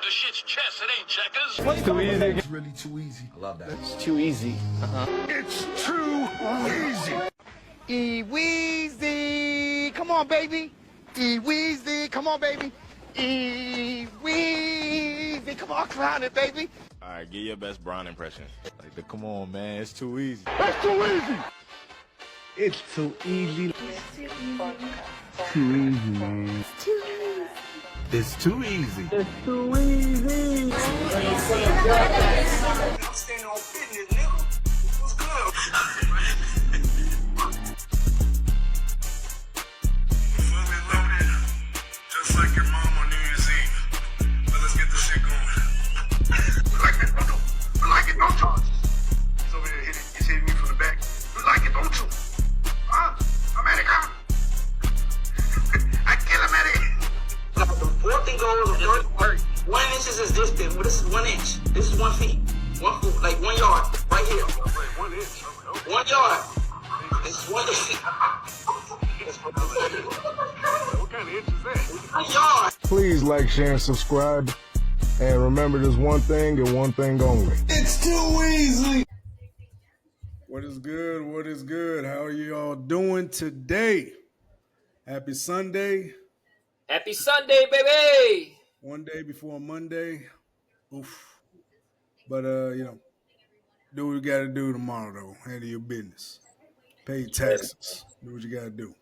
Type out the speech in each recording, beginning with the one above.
The shit's chess, it ain't checkers. It's too easy. It's really too easy. I love that. It's too easy. It's too easy. E-Weezy, come on, baby. E-Weezy, come on, baby. E-Weezy, come on, clown it, baby. All right, give your best Brown impression. Like the come on, man, it's too easy. It's too easy. It's too easy. Too easy, man. It's too easy. It's too easy. I'm standing on business, nigga. What's good? Fully loaded, just like your mom on New Year's Eve. But let's get this shit going. We like it, don't you? We like it, don't you? He's over there hitting, he's hitting me from the back. We like it, don't you? Huh? America? I kill America. The fourth thing goes, 1 inch is this thing. Well, this is 1 inch. This is 1 feet. 1 foot, like 1 yard, right here. 1 inch. 1 yard. It's 1 inch. What kind of inch is that? 1 yard. Please like, share, and subscribe. And remember, there's one thing and one thing only. It's too easy. What is good? What is good? How are you all doing today? Happy Sunday. Happy Sunday, baby. One day before Monday. Oof. But, do what you got to do tomorrow, though. Handle your business. Pay your taxes. Do what you got to do.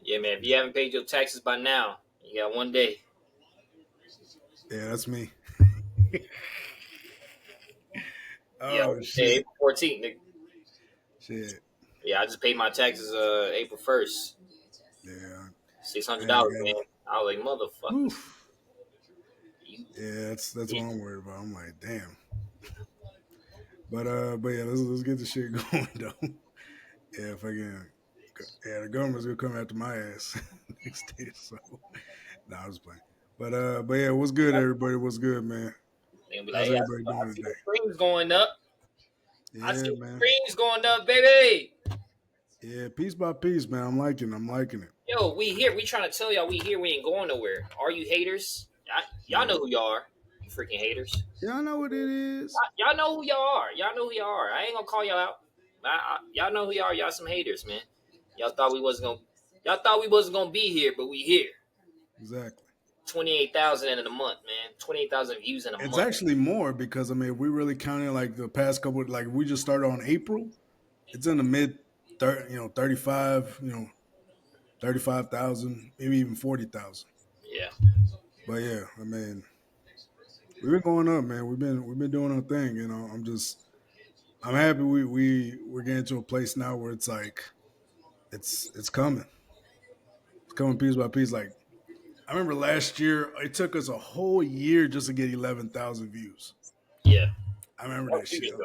Yeah, man. If you haven't paid your taxes by now, you got 1 day. Yeah, that's me. Yeah, shit. April 14th, nigga. Shit. Yeah, I just paid my taxes April 1st. Yeah. $600, Yeah. man. I was like, motherfucker. Oof. Yeah, that's what I'm worried about. I'm like, damn. But yeah, let's get the shit going though. Yeah, if I can. Yeah, the government's gonna come after my ass next day. So, I was playing. But yeah, what's good, everybody? What's good, man? They'll be How's like, everybody doing today? Screens going up. Yeah, I see man. screens going up, baby. Yeah, piece by piece, man. I'm liking it. Yo, we here. We trying to tell y'all we here. We ain't going nowhere. Are you haters? Y'all know who y'all are. You freaking haters. Y'all know what it is. Y'all know who y'all are. Y'all know who y'all are. I ain't gonna call y'all out. Y'all know who y'all are. Y'all some haters, man. Y'all thought we wasn't gonna be here, but we here. Exactly. 28,000 in a month, man. 28,000 views in a month. It's actually more because we really counted like the past couple. Like we just started on April. It's in the mid, 35. 35,000, maybe even 40,000. Yeah. But yeah, I mean, we've been going up, man. We've been doing our thing. I'm happy we're getting to a place now where it's like, it's coming. It's coming piece by piece. Like I remember last year, it took us a whole year just to get 11,000 views. Yeah. I remember that shit. 2 years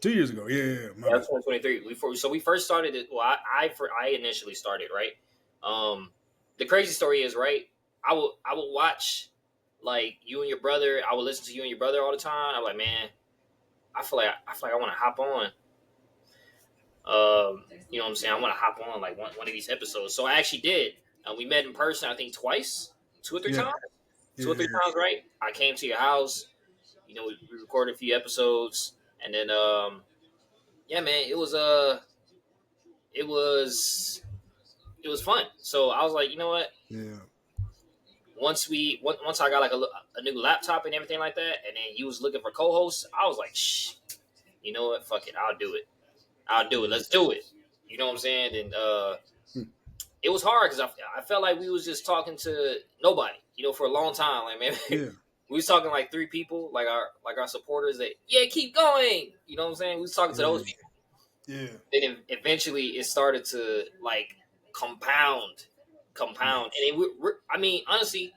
2 years ago. ago, yeah. That's 2023. We first started it. Well, I initially started, right. The crazy story is, right, I would watch like you and your brother. I would listen to you and your brother all the time. I'm like, man, I feel like I want to hop on. You know what I'm saying? I want to hop on like one of these episodes. So I actually did. We met in person, I think twice, 2 or 3 times. 2 or 3 times, right? I came to your house. We recorded a few episodes, and then yeah, man, it was fun. So I was like, you know what? Yeah. Once I got like a new laptop and everything like that, and then you was looking for co-hosts, I was like, shh, you know what? Fuck it, I'll do it. Let's do it. You know what I'm saying? And it was hard because I felt like we was just talking to nobody, for a long time. Like, man, Yeah. we was talking like 3 people, like our supporters that, yeah, keep going. You know what I'm saying? We was talking to those people. Yeah. Then eventually it started to like compound. And honestly,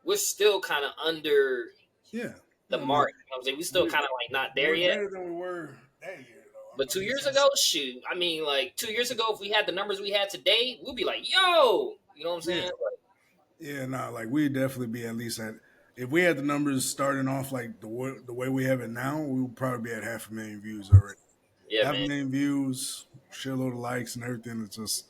we're still kind of under the mark. You know what I'm saying? We still kind of like not there yet. Better than we were that year, though. But 2 years ago, shoot. I mean, like 2 years ago, if we had the numbers we had today, we'd be like, yo, you know what I'm saying? Like we'd definitely be at least at, if we had the numbers starting off like the way we have it now, we would probably be at 500,000 views already. Yeah, 500,000 views, shitload of likes and everything. It's just,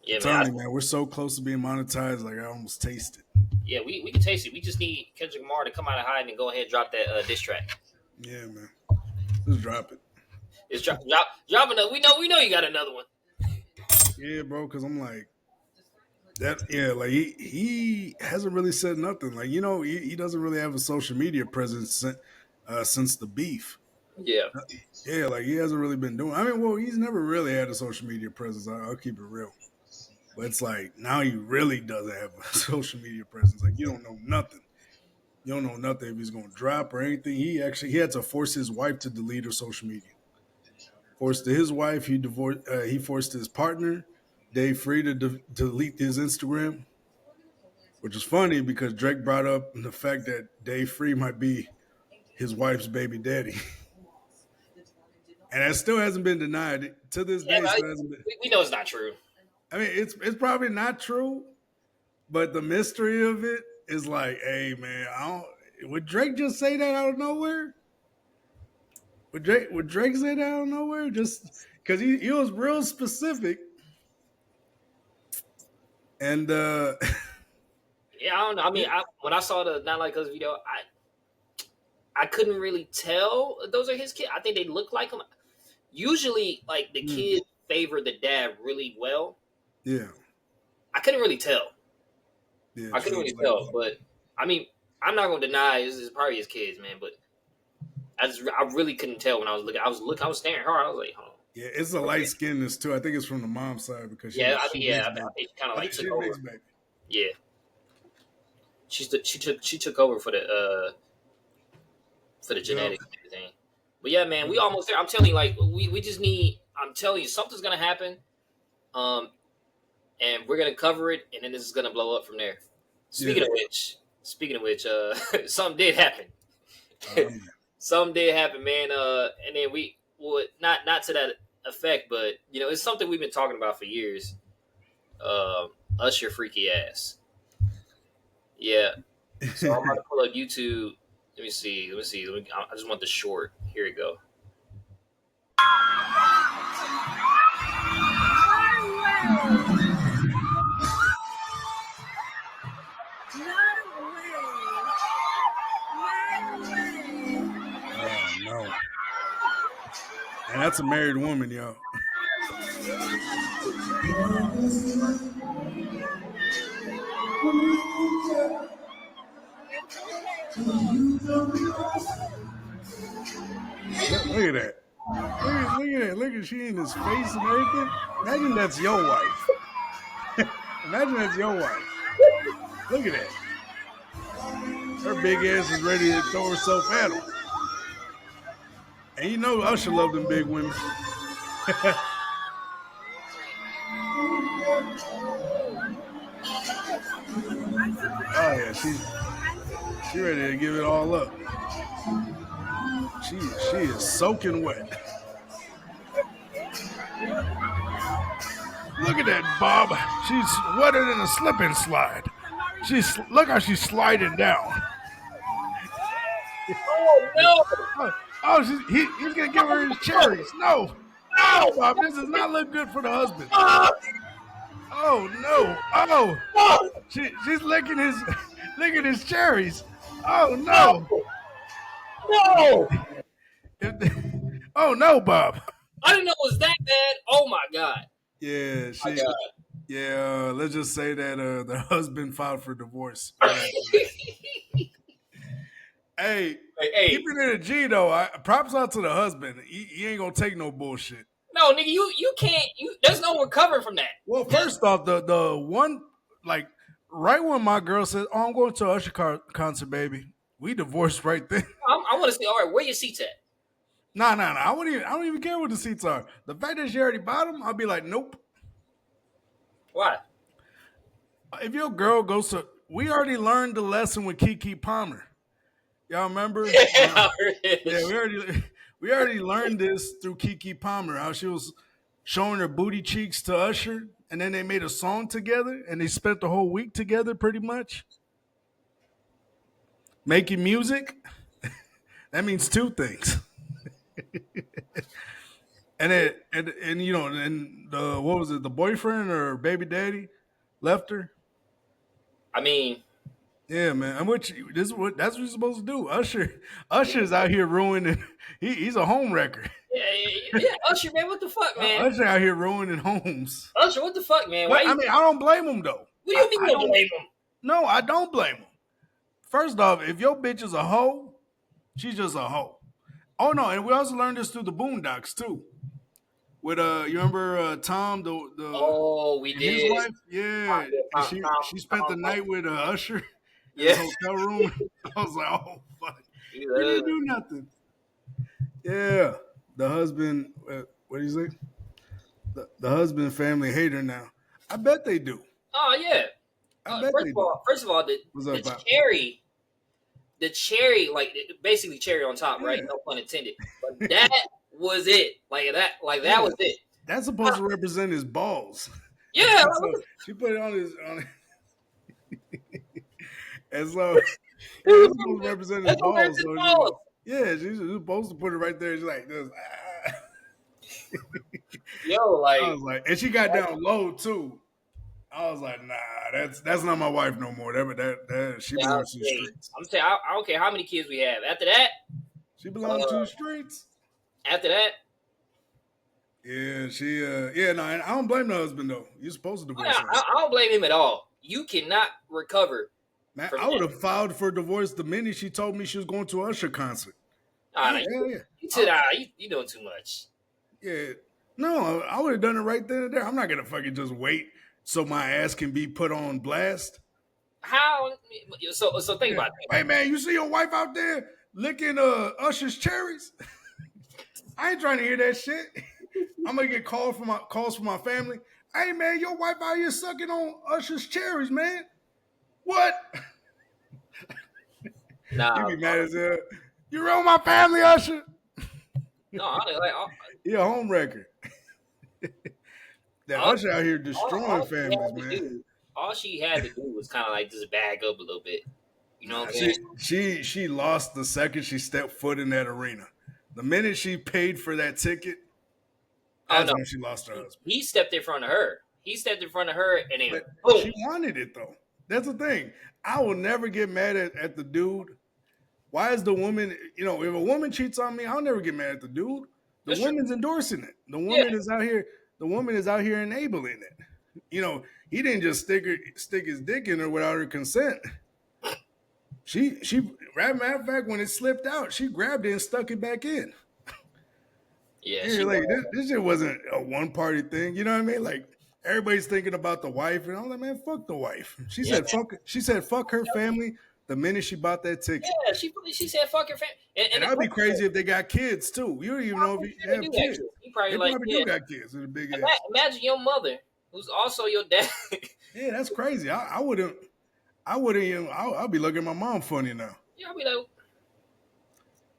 Yeah, man. telling you, man, we're so close to being monetized. Like I almost taste it. Yeah, we can taste it. We just need Kendrick Lamar to come out of hiding and go ahead and drop that diss track. Yeah, man. Just drop it. It's drop another. We know you got another one. Yeah, bro. Because I'm like that. Yeah, like he hasn't really said nothing. Like he doesn't really have a social media presence since the beef. Yeah. Yeah, like he hasn't really been doing. I mean, well, he's never really had a social media presence. I'll keep it real. But it's like now he really doesn't have a social media presence. Like you don't know nothing. You don't know nothing if he's going to drop or anything. He had to force his wife to delete her social media. Forced his wife. He divorced. He forced his partner, Dave Free, to delete his Instagram, which is funny because Drake brought up the fact that Dave Free might be his wife's baby daddy. And that still hasn't been denied to this day. Still hasn't been. We know it's not true. I mean, it's probably not true, but the mystery of it is like, hey man, would Drake just say that out of nowhere? Would Drake say that out of nowhere? Just because he was real specific, and Yeah, I don't know. I mean, when I saw the Not Like Us video, I couldn't really tell those are his kids. I think they look like him. Usually, like the kids favor the dad really well. Yeah, I couldn't really tell. Yeah, I couldn't really tell, but I mean, I'm not gonna deny this is probably his kids, man. But I really couldn't tell when I was looking. I was staring at her. I was like, oh. Yeah, it's a light skinness too. I think it's from the mom's side because I think kind of like took over. Yeah, she took over for the genetics and everything. But yeah, man, we almost there. I'm telling you, like we just need. I'm telling you, something's gonna happen. And we're gonna cover it, and then this is gonna blow up from there. Speaking of which, something did happen. Something did happen, man. And then we would not to that effect, but it's something we've been talking about for years. Usher freaky ass. Yeah. So I'm gonna pull up YouTube. Let me see. I just want the short. Here we go. No. And that's a married woman, yo. Look at that. Look at that. Look at she in his face and everything. Imagine that's your wife. Imagine that's your wife. Look at that. Her big ass is ready to throw herself at him. And you know Usher loved them big women. Oh yeah, she ready to give it all up. She is soaking wet. Look at that, Bob. She's wetter than a slip and slide. Look how she's sliding down. Oh no! He's gonna give her his cherries. No, Bob, this does not look good for the husband. Oh no! Oh, she's licking his cherries. Oh no! No! Oh no, Bob. I didn't know it was that bad. Oh my god! Yeah, let's just say that the husband filed for divorce. Hey, keeping it a G though. Props out to the husband. He ain't gonna take no bullshit. No, nigga, you can't. There's no recovering from that. Well, first off, the one like right when my girl said, "Oh, I'm going to Usher concert, baby," we divorced right then. I want to see. All right, where your seats at? Nah. I don't even care what the seats are. The fact that she already bought them, I'll be like, nope. Why? If your girl goes to, we already learned the lesson with Keke Palmer. Y'all remember? Yeah, we already learned this through Keke Palmer, how she was showing her booty cheeks to Usher, and then they made a song together, and they spent the whole week together pretty much. Making music, that means two things. And then and you know, and the what was it, the boyfriend or baby daddy left her? I mean, Yeah, man. And which this is what that's what you're supposed to do. Usher's out here ruining. He's a home wrecker. yeah, Usher, man, what the fuck, man? Usher out here ruining homes. Usher, what the fuck, man? Why But I you? mean, I don't blame him though. What do you mean I you don't blame him? No, I don't blame him. First off, if your bitch is a hoe, she's just a hoe. Oh no, and we also learned this through the Boondocks too. With you remember Tom, the Oh, we his did. wife, yeah, and she spent the night with Usher in Yeah. the hotel room. I was like, oh fuck, Yeah. we didn't do nothing. Yeah, the husband, what do you say? The husband family hate her now. I bet they do. Oh yeah. I bet First they of do. all, What's up, the Pop? cherry, like basically cherry on top, right? Yeah. No pun intended. But that was it. That was it. That's supposed to represent his balls. Yeah. So she put it on his and so It it's was supposed to represent his that's what balls. his So balls. yeah, she's supposed to put it right there. She's like this. Yo, I like was like, and she got down low too. I was like, nah, that's not my wife no more. That she belongs to the streets. I'm saying I don't care how many kids we have. After that, She belongs to the streets. after that, Yeah, she no, and I don't blame the husband though. You're supposed to divorce her. I don't blame him at all. You cannot recover. Man, from I would that. have filed for divorce the minute she told me she was going to an Usher concert. Nah, Yeah. You said, you doing too much. Yeah. No, I would have done it right then and there. I'm not gonna fucking just wait so my ass can be put on blast. How? So think about it. Hey man, you see your wife out there licking Usher's cherries? I ain't trying to hear that shit. I'm gonna get calls from my family. Hey man, your wife out here sucking on Usher's cherries, man. What? Nah, You be mad as hell. You ruined my family, Usher. no, like He a home wrecker. That Usher out here destroying all she families, had to man. do- all she had to do was kind of like just bag up a little bit. You know what I'm saying? She lost the second she stepped foot in that arena. The minute she paid for that ticket, that's when she lost her husband. He stepped in front of her. And then But boom. she wanted it though. That's the thing. I will never get mad at the dude. Why is the woman, if a woman cheats on me, I'll never get mad at the dude. The That's woman's endorsing it. The woman is out here. The woman is out here enabling it. He didn't just stick his dick in her without her consent. She matter of fact, when it slipped out, she grabbed it and stuck it back in. Yeah, Yeah, like this shit wasn't a one party thing. You know what I mean? Like everybody's thinking about the wife, and I'm like, man, fuck the wife. She said fuck. She said fuck her family the minute she bought that ticket. Yeah, she said fuck your family. And I'd be crazy if they got kids too. You don't even know if they have kids. He probably They like, probably do got kids with a big ass. Imagine your mother, who's also your dad. Yeah, that's crazy. I wouldn't even. I'll be looking at my mom funny now. Yeah, I'll be like,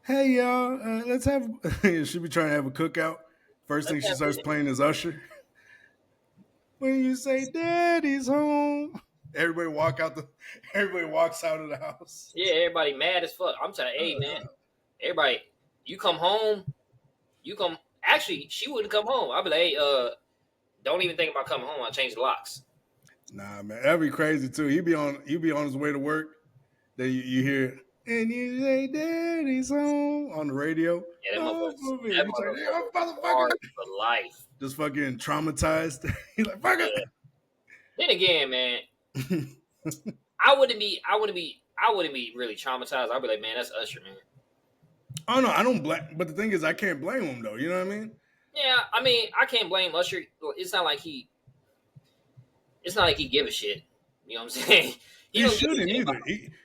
Hey y'all, let's have. She be trying to have a cookout. First thing she starts playing is Usher. When you say Daddy's home, everybody walks out of the house. yeah, everybody mad as fuck. I'm telling you, hey man, everybody, you come home, actually, she wouldn't come home. I'd be like, hey, don't even think about coming home. I'll change the locks. Nah, man, that'd be crazy too. He'd be on his way to work. Then you hear, and you say Daddy's home on the radio. Yeah, that motherfucker motherfucker. For life. Just fucking traumatized. He's like, fuck it. Then again, man, I wouldn't be really traumatized. I'd be like, man, that's Usher, man. Oh no, I don't blame. But the thing is, I can't blame him though. You know what I mean? Yeah, I mean, I can't blame Usher. It's not like he give a shit. You know what I'm saying? He shouldn't either.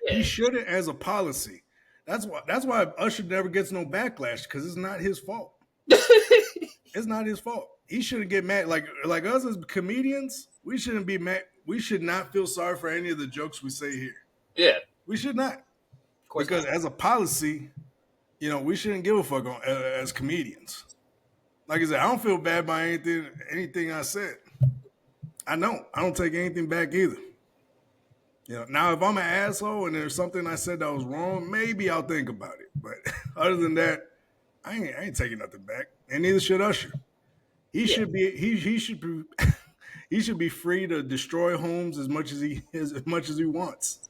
He shouldn't as a policy. That's why Usher never gets no backlash because it's not his fault. It's not his fault. He shouldn't get mad. Like us as comedians, we shouldn't be mad. We should not feel sorry for any of the jokes we say here. Yeah, we should not. Because as a policy, we shouldn't give a fuck as comedians. Like I said, I don't feel bad by anything I said. I don't take anything back either. Now if I'm an asshole and there's something I said that was wrong, maybe I'll think about it. But other than that, I ain't taking nothing back, and neither should Usher. He Yeah. should be he should be he should be free to destroy homes as much as he wants.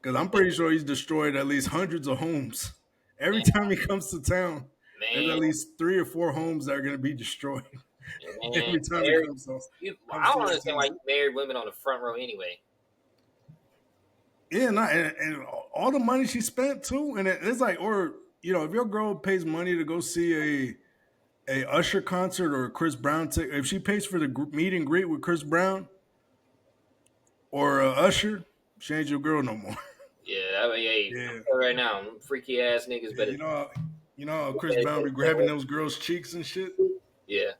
Because I'm pretty sure he's destroyed at least hundreds of homes. Every time he comes to town, there's at Man, least 3 or 4 homes that are going to be destroyed. man, Every time he married, comes I don't to his understand why town. you married women on the front row anyway. Yeah, and all the money she spent too, and it's like, or if your girl pays money to go see a Usher concert or a Chris Brown ticket, if she pays for the meet and greet with Chris Brown or Usher, she ain't your girl no more. Yeah, I mean, hey, Yeah. I'm telling you right now, them freaky ass niggas Yeah, better. you know how Chris Brown be grabbing those girls' cheeks and shit. Yeah,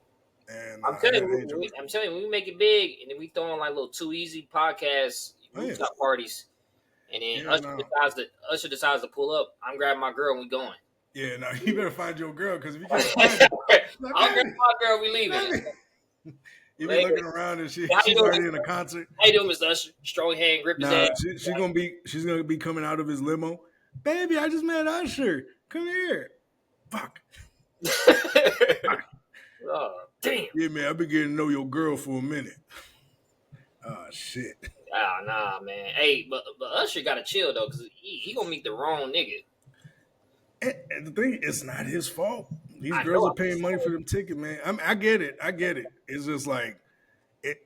And I'm telling you, when we make it big, and then we throw on like little Too Easy podcasts, rooftop parties, and then Usher decides to pull up. I'm grabbing my girl and we going. Yeah, now you better find your girl because if you can't find her, I'll grab my girl. We leaving. You be looking around and she's already in a concert. How you doing, Mr. Usher? Strong hand, grip his ass. She's gonna be coming out of his limo. Baby, I just met Usher. Come here. Fuck. Oh, damn. Yeah, man, I've been getting to know your girl for a minute. Oh shit. Ah, nah, man. Hey, but Usher gotta chill though, cause he gonna meet the wrong nigga. And the thing, it's not his fault. These girls are paying money for them tickets, man. I get it. It's just like,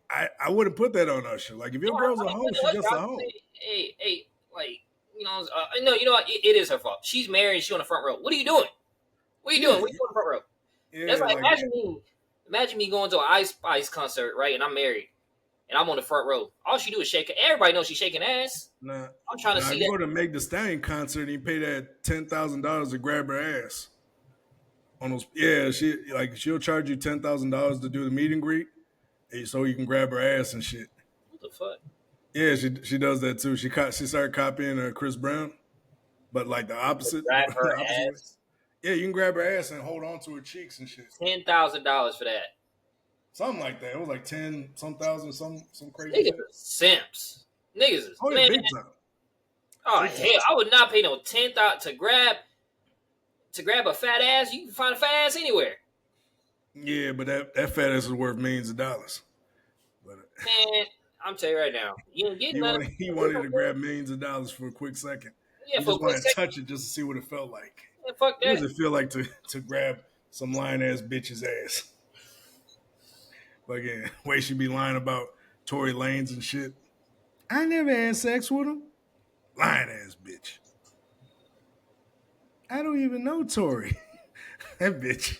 I wouldn't put that on Usher. Like, if your girl's a hoe, she's just a hoe. Hey, like, no, you know what? It is her fault. She's married. She's on the front row. What are you doing? What are you doing? What are you doing on the front row? Yeah, That's like imagine me going to an Ice Spice concert, right? And I'm married, and I'm on the front row. All she do is shake. Everybody knows she's shaking ass. Nah, I'm trying to see you that. go to Meg Thee Stallion concert and you pay that $10,000 to grab her ass. On those, yeah, she'll charge you $10,000 to do the meet and greet, so you can grab her ass and shit. What the fuck? Yeah, she does that too. She started copying Chris Brown, but like the opposite. Grab her ass. way. Yeah, you can grab her ass and hold on to her cheeks and shit. $10,000 for that. Something like that. It was like 10 some thousand, some crazy. Niggas are simps. Niggas is yeah, big time. Oh hell, I would not pay no $10,000 to grab a fat ass. You can find a fat ass anywhere. Yeah, but that fat ass is worth millions of dollars. But man, I'm telling you right now, you ain't getting nothing. He wanted to grab millions of dollars for a quick second. Yeah, he just wanted to touch it just to see what it felt like. Yeah, fuck that. What does it feel like to grab some lying ass bitch's ass? But again, way she be lying about Tory Lanez and shit. I never had sex with him. Lying ass bitch. I don't even know Tory. That bitch.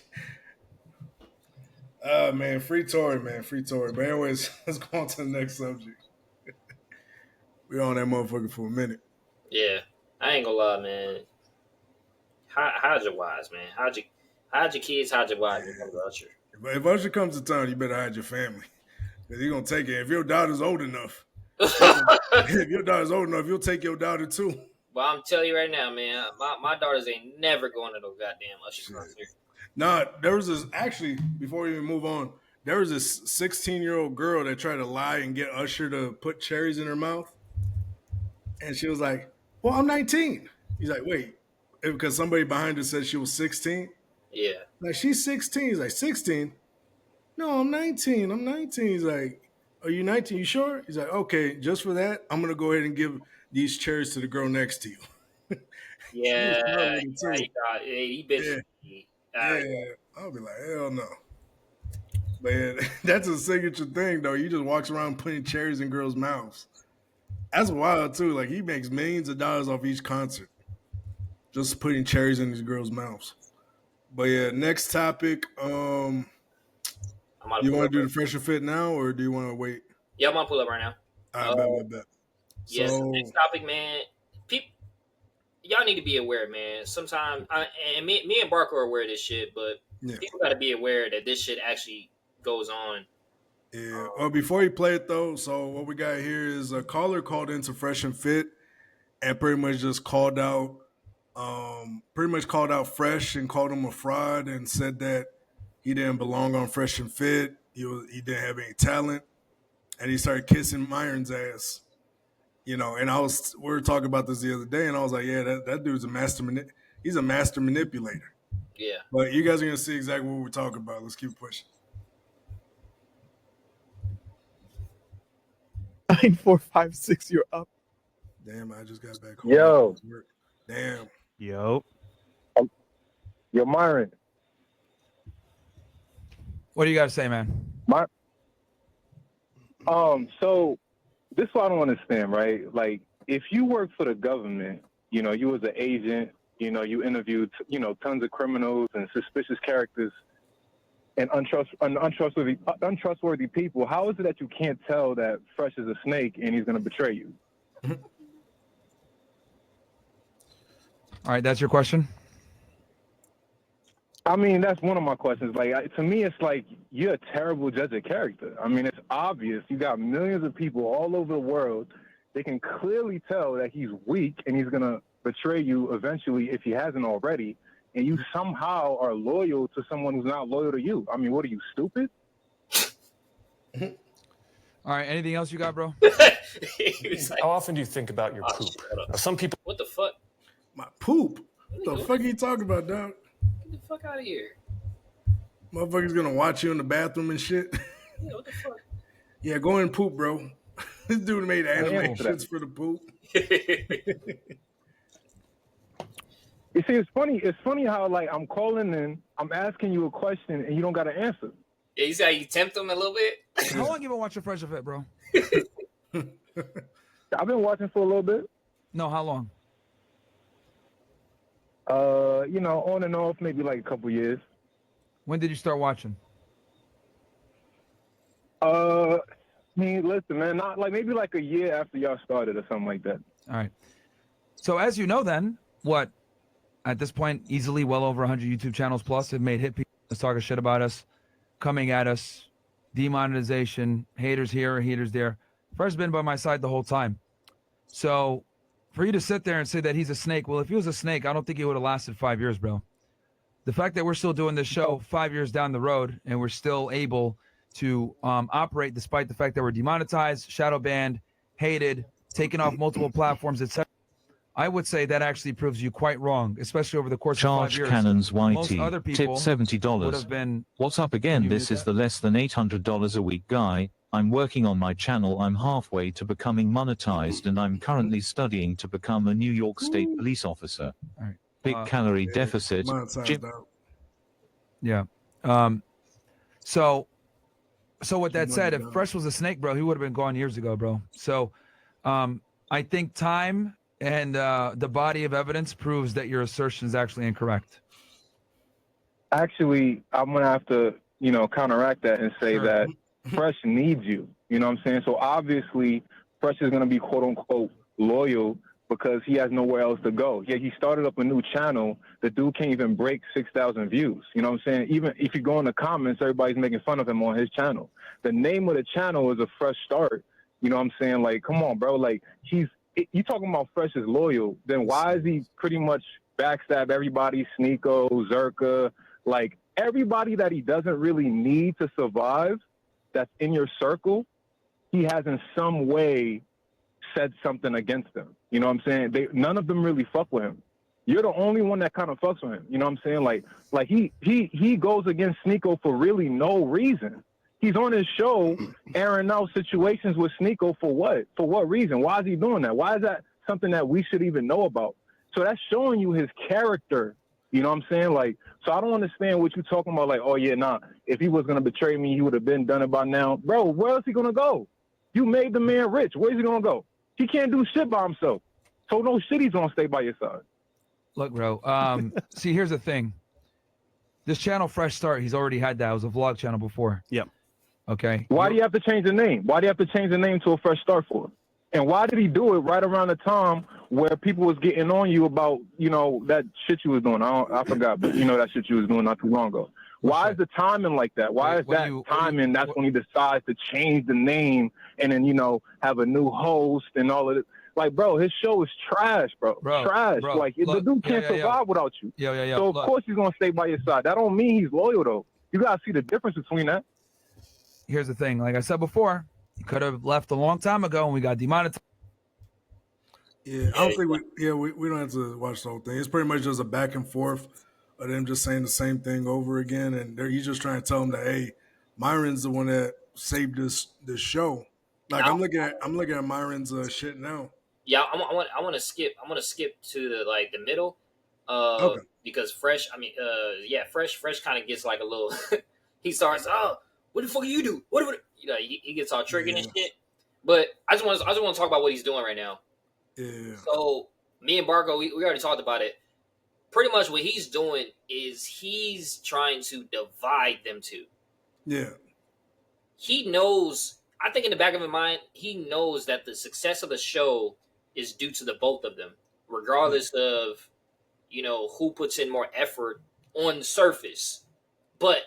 Man, free Tory, man. Free Tory. But anyways, let's go on to the next subject. We're on that motherfucker for a minute. Yeah. I ain't gonna lie, man. How'd your wives, man? How'd your kids, how'd your wives become Usher? If Usher comes to town, you better hide your family. Because he's going to take it. If your daughter's old enough, you'll take your daughter too. Well, I'm telling you right now, man, my daughters ain't never going to no goddamn Usher concert. Nah, there was this, actually, before we even move on, there was this 16-year-old girl that tried to lie and get Usher to put cherries in her mouth. And she was like, well, I'm 19. He's like, wait, because somebody behind her said she was 16? Yeah. Like, she's 16. He's like, 16? No, I'm 19. I'm 19. He's like, are you 19? You sure? He's like, okay, just for that, I'm going to go ahead and give these cherries to the girl next to you. Yeah. He bitch. Yeah. I'll be like, hell no. But yeah, that's a signature thing, though. He just walks around putting cherries in girls' mouths. That's wild, too. Like, he makes millions of dollars off each concert. Just putting cherries in these girls' mouths. But yeah, next topic. You want to do the Fresh and Fit now, or do you want to wait? Yeah, I'm going to pull up right now. All right, bet. Yes, next topic, man. Y'all need to be aware, man. Sometimes, and me and Barco are aware of this shit, but people got to be aware that this shit actually goes on. Yeah. Well, before you play it, though, so what we got here is a caller called into Fresh and Fit and pretty much just called out Fresh and called him a fraud and said that he didn't belong on Fresh and Fit. He didn't have any talent, and he started kissing Myron's ass. And we were talking about this the other day, and I was like, yeah, that dude's he's a master manipulator. Yeah. But you guys are gonna see exactly what we're talking about. Let's keep pushing. 9456, you're up. Damn, I just got back home. Yo. Damn. Yo. Yo, Myron. What do you got to say, man? So this is what I don't understand, right? Like, if you work for the government, you know, you was an agent, you know, you interviewed, you know, tons of criminals and suspicious characters and untrustworthy people. How is it that you can't tell that Fresh is a snake and he's going to betray you? All right, that's your question? I mean, that's one of my questions. Like, to me, it's like you're a terrible judge of character. I mean, it's obvious. You got millions of people all over the world. They can clearly tell that he's weak and he's going to betray you eventually if he hasn't already. And you somehow are loyal to someone who's not loyal to you. I mean, what are you, stupid? All right, anything else you got, bro? Like, how often do you think about your poop? Now, some people. What the fuck? My poop? What the fuck are you talking about, dog? Get the fuck out of here. Motherfucker's gonna watch you in the bathroom and shit. Yeah, what the fuck? Yeah, go and poop, bro. This dude made anime shits for the poop. You see, it's funny. It's funny how, like, I'm calling in, I'm asking you a question, and you don't got an answer. Yeah, you see how you tempt him a little bit? How long you been watching Fresh Effect, bro? I've been watching for a little bit. No, how long? You know, on and off, maybe like a couple years. When did you start watching? I mean, listen, man, not like maybe like a year after y'all started or something like that. All right. So as you know then, what, at this point, easily well over 100 YouTube channels plus have made hit people talking shit about us, coming at us, demonetization, haters here, haters there. Fresh has been by my side the whole time. So for you to sit there and say that he's a snake, well, if he was a snake, I don't think he would have lasted 5 years, bro. The fact that we're still doing this show 5 years down the road and we're still able to operate despite the fact that we're demonetized, shadow banned, hated, taken off multiple platforms, etc. I would say that actually proves you quite wrong, especially over the course of 5 years. Cannons Most YT, other people tip $70. would have been. What's up again? This is the less than $800 a week guy. I'm working on my channel. I'm halfway to becoming monetized and I'm currently studying to become a New York State police officer. All right. Big calorie deficit. Yeah. So with that said, if Fresh was a snake, bro, he would have been gone years ago, bro. So I think time and the body of evidence proves that your assertion is actually incorrect. Actually, I'm going to have to, you know, counteract that and say that Fresh needs you. You know what I'm saying? So obviously, Fresh is going to be quote unquote loyal because he has nowhere else to go. Yeah, he started up a new channel. The dude can't even break 6,000 views. You know what I'm saying? Even if you go in the comments, everybody's making fun of him on his channel. The name of the channel is A Fresh Start. You know what I'm saying? Like, come on, bro. Like, you talking about Fresh is loyal, then why is he pretty much backstab everybody, Sneeko, Zerka, like everybody that he doesn't really need to survive that's in your circle, he has in some way said something against them. You know what I'm saying? None of them really fuck with him. You're the only one that kind of fucks with him. You know what I'm saying? Like he goes against Sneeko for really no reason. He's on his show airing out situations with Sneeko for what? For what reason? Why is he doing that? Why is that something that we should even know about? So that's showing you his character. You know what I'm saying? Like, so I don't understand what you're talking about. Like, oh yeah, nah, if he was going to betray me, he would have been done it by now. Bro, where else he going to go? You made the man rich. Where's he going to go? He can't do shit by himself. So no shit he's going to stay by your side. Look, bro, see, here's the thing. This channel, Fresh Start, he's already had that. It was a vlog channel before. Yep. Okay. Why do you have to change the name? Why do you have to change the name to A Fresh Start for? And why did he do it right around the time where people was getting on you about, you know, that shit you was doing? I forgot, but you know that shit you was doing not too long ago. Why is the timing like that? Why is that timing? That's when he decides to change the name and then, you know, have a new host and all of it. Like, bro, his show is trash, bro. Trash. Bro, like, the dude can't survive without you. So, of course, he's going to stay by your side. That don't mean he's loyal, though. You got to see the difference between that. Here's the thing. Like I said before, he could have left a long time ago and we got demonetized. Yeah, I don't think we don't have to watch the whole thing. It's pretty much just a back and forth of them just saying the same thing over again, and he's just trying to tell them that, hey, Myron's the one that saved this show. Like I'm looking at Myron's shit now. Yeah, I want to skip to the middle, Okay. because Fresh. Fresh kind of gets like a little. He starts, oh, what the fuck do you do? What he gets all triggered and shit. But I just want to talk about what he's doing right now. Yeah. So me and Barco, we already talked about it. Pretty much what he's doing is he's trying to divide them two. Yeah. He knows, I think in the back of his mind, he knows that the success of the show is due to the both of them, regardless of, who puts in more effort on the surface. But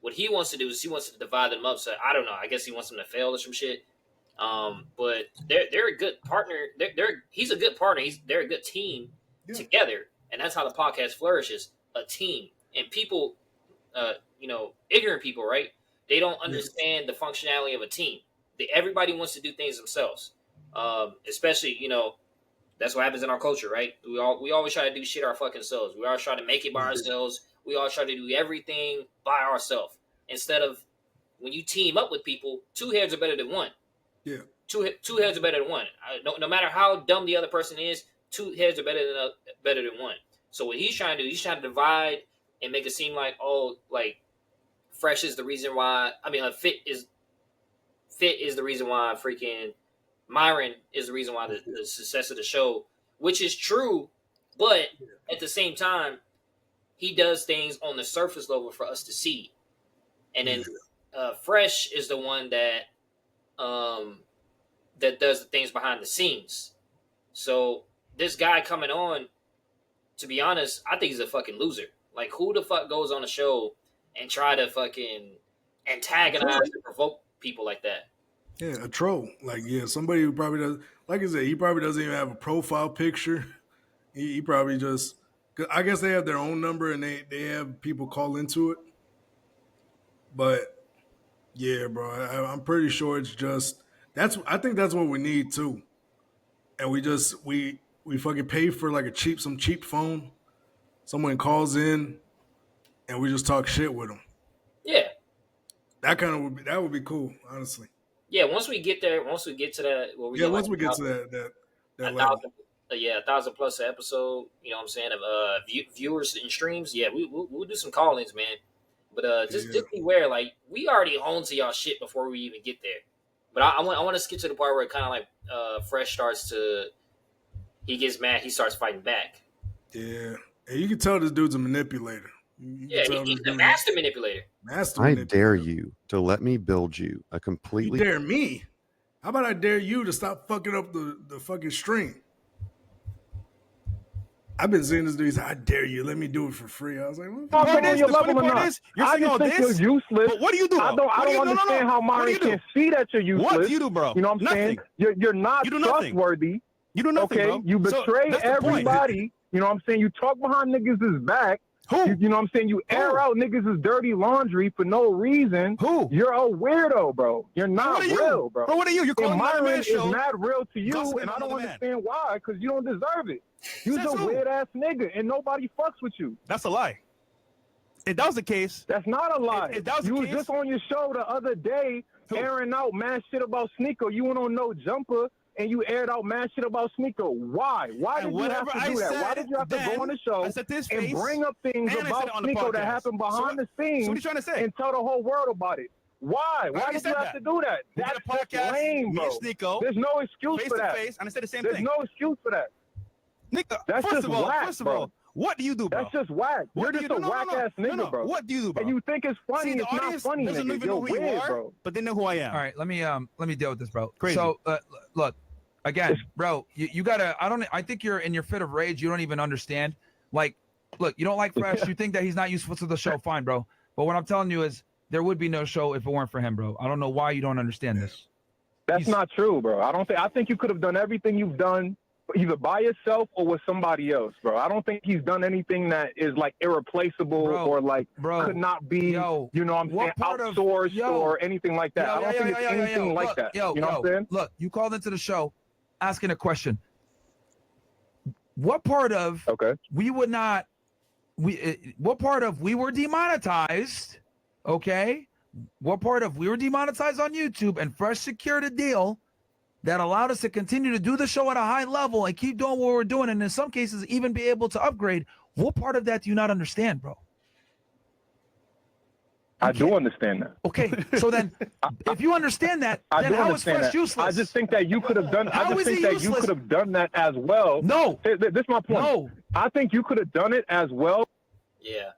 what he wants to do is he wants to divide them up. So I don't know. I guess he wants them to fail or some shit. But they're a good partner. He's a good partner. They're a good team together, and that's how the podcast flourishes. A team, and people, ignorant people, right? They don't understand the functionality of a team. Everybody wants to do things themselves, especially that's what happens in our culture, right? We always try to do shit our fucking selves. We always try to make it by ourselves. We all try to do everything by ourselves instead of when you team up with people. 2 heads are better than one. Yeah. Two heads are better than one. No matter how dumb the other person is, 2 heads are better than one. So what he's trying to do, he's trying to divide and make it seem like, Fresh is the reason why. I mean, Fit is the reason why freaking Myron is the reason why the success of the show, which is true, but at the same time, he does things on the surface level for us to see, and then Fresh is the one that that does the things behind the scenes. So this guy coming on, to be honest, I think he's a fucking loser. Like, who the fuck goes on a show and try to fucking antagonize and provoke people like that? Yeah, a troll. Like, somebody who probably does. Like I said, he probably doesn't even have a profile picture. He probably just. Cause I guess they have their own number and they have people call into it. But yeah, bro, I'm pretty sure it's just I think that's what we need too. And we fucking pay for like some cheap phone. Someone calls in, and we just talk shit with them. Yeah, that would be cool, honestly. Yeah, once we get to that, once we get to that level. 1,000 plus an episode. You know what I'm saying? Of viewers and streams. Yeah, we'll do some call-ins, man. But just beware. Like, we already own to y'all shit before we even get there. But I want to skip to the part where it kind of like Fresh starts to. He gets mad. He starts fighting back. Yeah, and you can tell this dude's a manipulator. He's a master manipulator. I dare you to let me build you a completely. You dare me? How about I dare you to stop fucking up the fucking stream? I've been seeing this dude. He's like, I dare you. Let me do it for free. I was like, the funny part is, you're saying all this. You're useless. But what do you do? I don't understand how Myron can see that you're useless. What do you do, bro? You know what I'm saying? You're not trustworthy. You do nothing, bro. You betray everybody. You know what I'm saying? You talk behind niggas' back. Who? You know what I'm saying? You air out niggas' dirty laundry for no reason. Who? You're a weirdo, bro. You're not real, bro. Bro, what are you? You're calling Myron is not real to you, and I don't understand why, because you don't deserve it. You're a weird-ass nigga, and nobody fucks with you. That's a lie. If that was the case. That's not a lie. If that was you the was case, just on your show the other day airing out mad shit about Sneeko. You went on No Jumper, and you aired out mad shit about Sneeko. Why? Why did you have to do that? Why did you have to go on the show and bring up things about Sneeko that happened behind the scenes what are you trying to say? And tell the whole world about it? Why? Why did you have to do that? That's lame, bro. There's no excuse for that. Face-to-face, and I said the same thing. thing. There's no excuse for that. Nigga, that's first just of all, whack, what do you do, bro? That's just whack. You're just a whack-ass nigga, bro. What do you do, bro? And you think it's funny. It's not funny, doesn't nigga. even know who you are, bro. but they know who I am. All right, let me deal with this, bro. Crazy. So, look, again, bro, you gotta. I think you're in your fit of rage. You don't even understand. Like, look, you don't like Fresh. You think that he's not useful to the show. Fine, bro. But what I'm telling you is, there would be no show if it weren't for him, bro. I don't know why you don't understand this. That's not true, bro. I think you could have done everything you've done either by yourself or with somebody else, bro. I don't think he's done anything that is like irreplaceable or like could not be, you know what I'm saying, outsourced or anything like that. I don't think it's anything like that. You know what I'm saying? Look, you called into the show asking a question. What part of we would not what part of we were demonetized? Okay, what part of we were demonetized on YouTube and Fresh secured a deal that allowed us to continue to do the show at a high level and keep doing what we're doing, and in some cases even be able to upgrade. What part of that do you not understand, bro? I do understand that. Okay, so then, if you understand that, then how is Fresh useless? I just think that you could have done. I just think that you could have done that as well. No, this is my point. No, I think you could have done it as well. Yeah.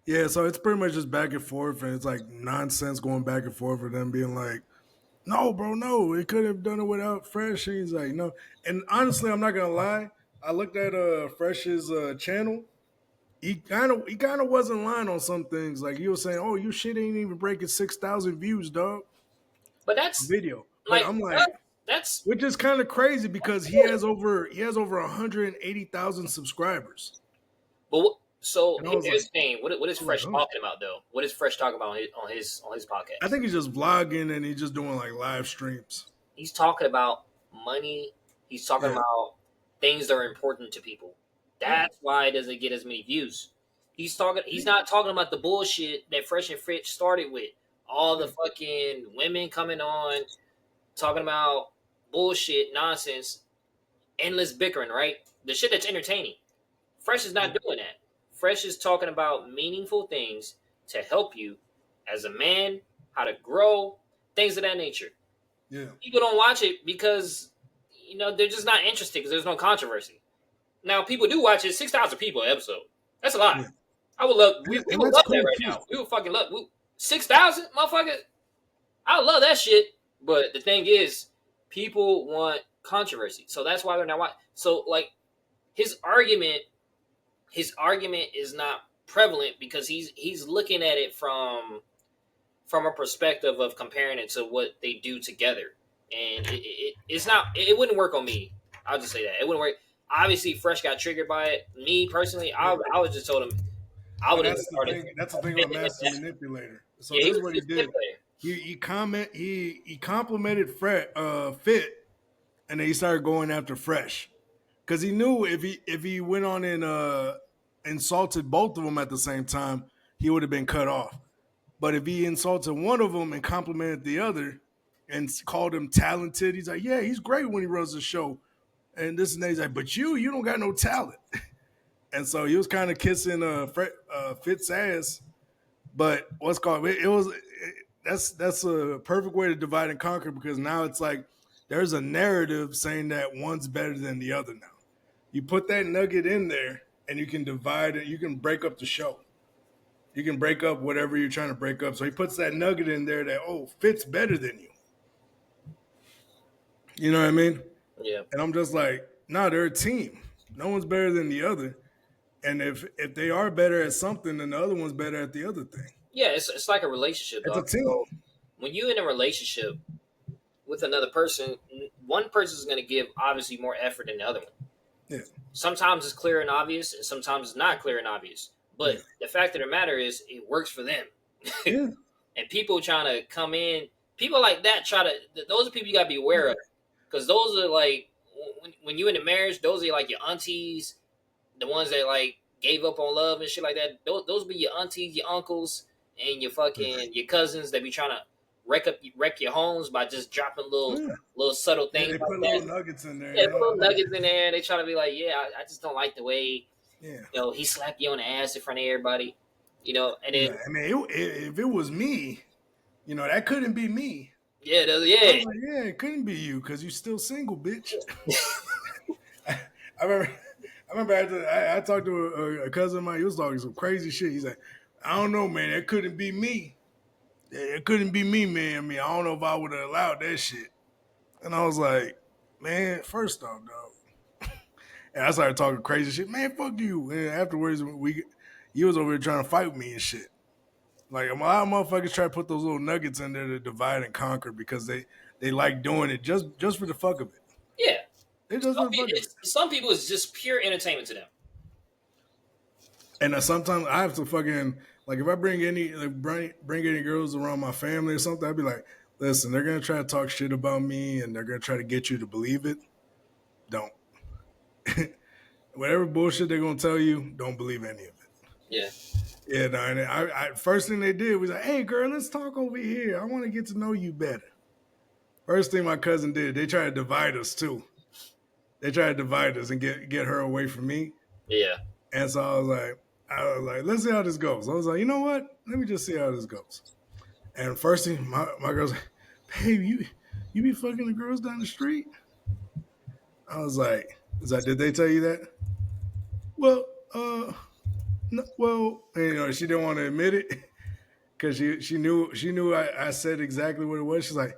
Yeah, so it's pretty much just back and forth, and it's like nonsense going back and forth with them being like, no, bro, no, it could have done it without Fresh. And he's like, no. And honestly, I'm not gonna lie. I looked at Fresh's channel. He kind of wasn't lying on some things. Like he was saying, "Oh, your shit ain't even breaking 6,000 views, dog." But that's video. Like, but I'm like, that's which is kind of crazy because he has over 180,000 subscribers. But so And I was here's like, the thing. What is Fresh talking about though? What is Fresh talking about on his podcast? I think he's just vlogging and he's just doing like live streams. He's talking about money. He's talking about things that are important to people. That's why it doesn't get as many views. He's not talking about the bullshit that Fresh and Fitch started with. All the fucking women coming on, talking about bullshit, nonsense, endless bickering, right? The shit that's entertaining. Fresh is not doing that. Fresh is talking about meaningful things to help you as a man, how to grow, things of that nature. Yeah. People don't watch it because, they're just not interested because there's no controversy. Now, people do watch it. 6,000 people an episode. That's a lot. Yeah. I would love. We would love that right now. We would fucking love 6,000, motherfucker. I would love that shit. But the thing is, people want controversy, so that's why they're not watching. So, like, his argument is not prevalent because he's looking at it from a perspective of comparing it to what they do together, and it's not. It wouldn't work on me. I'll just say that it wouldn't work. Obviously, Fresh got triggered by it. Me personally, I would just told him I would have started. That's the thing about Master Manipulator. So this is what he did. He complimented Fit, and then he started going after Fresh because he knew if he went on and insulted both of them at the same time, he would have been cut off. But if he insulted one of them and complimented the other and called him talented, he's like, yeah, he's great when he runs the show. And this and that, he's like, but you don't got no talent. And so he was kind of kissing Fit's ass. But that's a perfect way to divide and conquer because now it's like there's a narrative saying that one's better than the other now. You put that nugget in there and you can divide it. You can break up the show. You can break up whatever you're trying to break up. So he puts that nugget in there that, Fit's better than you. You know what I mean? Yeah. And I'm just like, no, they're a team. No one's better than the other. And if they are better at something, then the other one's better at the other thing. Yeah, it's like a relationship. It's dog. a team. So when you're in a relationship with another person, one person is going to give obviously more effort than the other one. Yeah. Sometimes it's clear and obvious, and sometimes it's not clear and obvious. But the fact of the matter is, it works for them. Yeah. And people trying to come in, people like that those are people you got to be aware of. Because those are like, when you're in a marriage, those are like your aunties, the ones that like gave up on love and shit like that. Those be your aunties, your uncles, and your your cousins that be trying to wreck your homes by just dropping little subtle things. They put little nuggets in there. Yeah, put little nuggets in there. They try to be like, I just don't like the way, he slapped you on the ass in front of everybody, and then. I mean, if it was me, that couldn't be me. Yeah, I was like, it couldn't be you because you're still single, bitch. I remember after I talked to a cousin of mine. He was talking some crazy shit. He's like, I don't know, man. That couldn't be me. It couldn't be me, man. I mean, I don't know if I would have allowed that shit. And I was like, man, first off, dog. And I started talking crazy shit. Man, fuck you. And afterwards, he was over here trying to fight with me and shit. Like, a lot of motherfuckers try to put those little nuggets in there to divide and conquer because they like doing it just for the fuck of it. Yeah. Some people, it's just pure entertainment to them. And sometimes I have to fucking, like, if I bring any girls around my family or something, I'd be like, listen, they're going to try to talk shit about me and they're going to try to get you to believe it. Don't. Whatever bullshit they're going to tell you, don't believe any of it. Yeah. Yeah, no, and I first thing they did was like, hey, girl, let's talk over here. I want to get to know you better. First thing my cousin did, they tried to divide us too. They tried to divide us and get her away from me. Yeah. And so I was like, let's see how this goes. I was like, you know what? Let me just see how this goes. And first thing, my girl's like, babe, you be fucking the girls down the street? I was like, did they tell you that? Well, no, well, you know, she didn't want to admit it because she knew I said exactly what it was. She's like,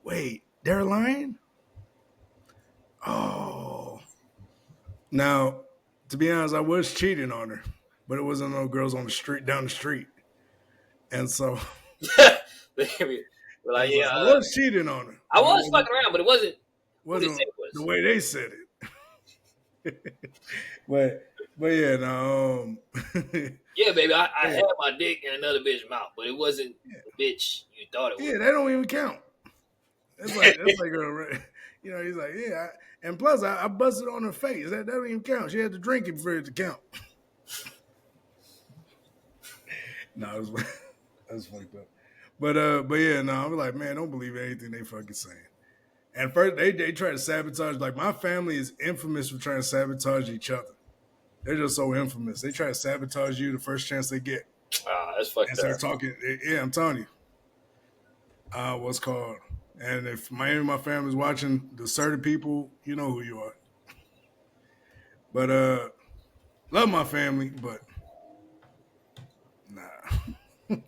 wait, they're lying? Oh. Now, to be honest, I was cheating on her, but it wasn't no girls on the street, down the street. And so We're like, yeah, I was cheating on her. I was fucking around, but it wasn't the way they said it. but yeah, no. Yeah, baby, I had my dick in another bitch's mouth, but it wasn't the bitch you thought it was. Yeah, that don't even count. That's like you know, he's like, yeah, and plus I busted on her face. That don't even count. She had to drink it for it to count. No, that's fucked up. But yeah, no, I was like, man, don't believe anything they fucking saying. And first they try to sabotage. Like my family is infamous for trying to sabotage each other. They're just so infamous. They try to sabotage you the first chance they get. That's fucked and up. start talking. Yeah, I'm telling you. What's called? And if any of my family's watching, the certain people, you know who you are. But love my family, but nah.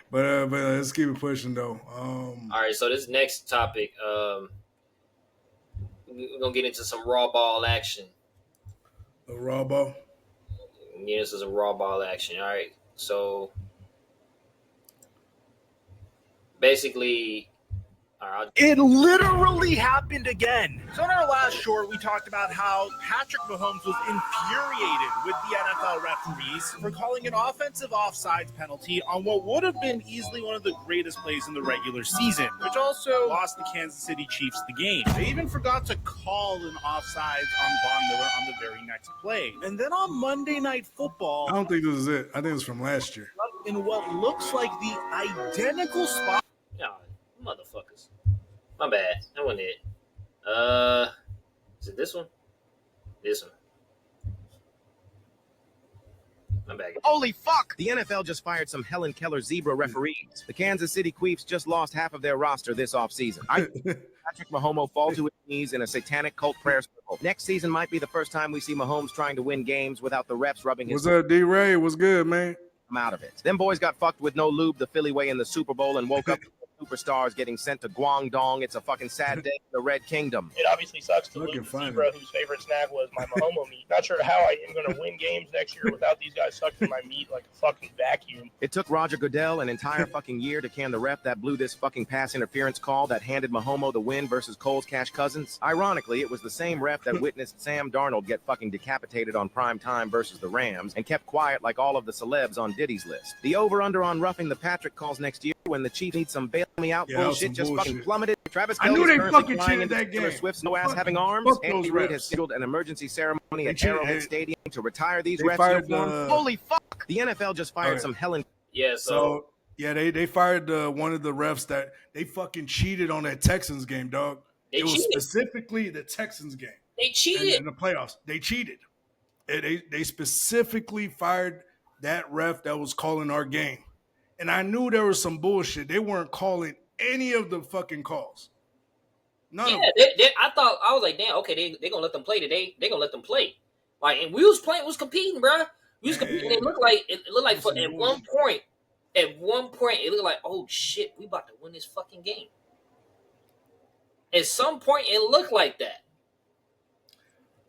but let's keep it pushing though. All right, so this next topic, we're gonna get into some raw ball action. A raw ball? Yeah, this is a raw ball action. All right, so basically, it literally happened again. So in our last short, we talked about how Patrick Mahomes was infuriated with the NFL referees for calling an offensive offsides penalty on what would have been easily one of the greatest plays in the regular season, which also lost the Kansas City Chiefs the game. They even forgot to call an offsides on Von Miller on the very next play. And then on Monday Night Football, I don't think this is it. I think it's from last year. In what looks like the identical spot. No, motherfuckers. My bad. That wasn't it. Is it this one? This one. My bad. Holy fuck! The NFL just fired some Helen Keller zebra referees. The Kansas City Chiefs just lost half of their roster this offseason. Patrick Mahomes fall to his knees in a satanic cult prayer circle. Next season might be the first time we see Mahomes trying to win games without the refs rubbing his... What's up, D-Ray? What's good, man? I'm out of it. Them boys got fucked with no lube the Philly way in the Super Bowl and woke up superstars getting sent to Guangdong. It's a fucking sad day in the Red Kingdom. It obviously sucks to lose a zebra whose favorite snack was my Mahomo meat. Not sure how I am going to win games next year without these guys sucking my meat like a fucking vacuum. It took Roger Goodell an entire fucking year to can the ref that blew this fucking pass interference call that handed Mahomo the win versus Cole's Cash Cousins. Ironically, it was the same ref that witnessed Sam Darnold get fucking decapitated on prime time versus the Rams and kept quiet like all of the celebs on Diddy's list. The over-under on roughing the Patrick calls next year when the Chiefs need some bail me out bullshit just fucking plummeted. Travis I knew Kelce's they currently fucking flying cheated into that Taylor game. Swift's no ass having arms. Fuck those Andy Reid refs. has scheduled an emergency ceremony at cheated. Arrowhead Stadium to retire these They refs fired, uniforms. Holy fuck! The NFL just fired some Helen. Yeah, So yeah, they fired one of the refs that they fucking cheated on that Texans game, dog. It was specifically the Texans game. They cheated in the playoffs. They cheated. They specifically fired that ref that was calling our game. And I knew there was some bullshit. They weren't calling any of the fucking calls. None of them. I was like, damn, okay, they gonna let them play today. They gonna let them play. Like, and we was competing, bro. We was competing. It looked like at one point, it looked like, oh shit, we about to win this fucking game. At some point, it looked like that.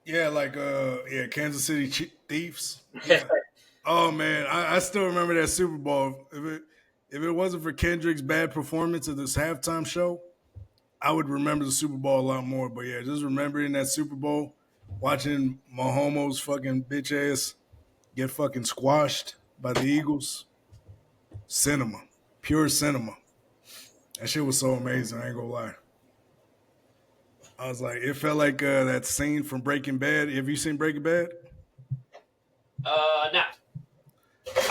Yeah, like Kansas City Thieves. Yeah. Oh man, I still remember that Super Bowl. If it wasn't for Kendrick's bad performance at this halftime show, I would remember the Super Bowl a lot more. But yeah, just remembering that Super Bowl, watching Mahomes fucking bitch ass get fucking squashed by the Eagles. Cinema. Pure cinema. That shit was so amazing, I ain't gonna lie. I was like, it felt like that scene from Breaking Bad. Have you seen Breaking Bad? Nah.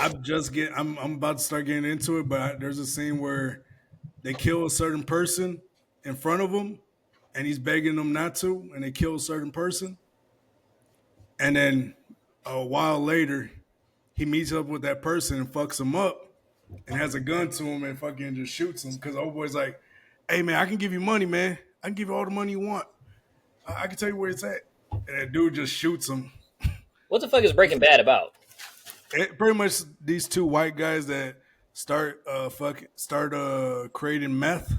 I'm about to start getting into it, but there's a scene where they kill a certain person in front of him, and he's begging them not to, and they kill a certain person, and then a while later, he meets up with that person and fucks him up, and has a gun to him and fucking just shoots him because old boy's like, "Hey man, I can give you money, man. I can give you all the money you want. I can tell you where it's at." And that dude just shoots him. What the fuck is Breaking Bad about? Pretty much these two white guys that start creating meth.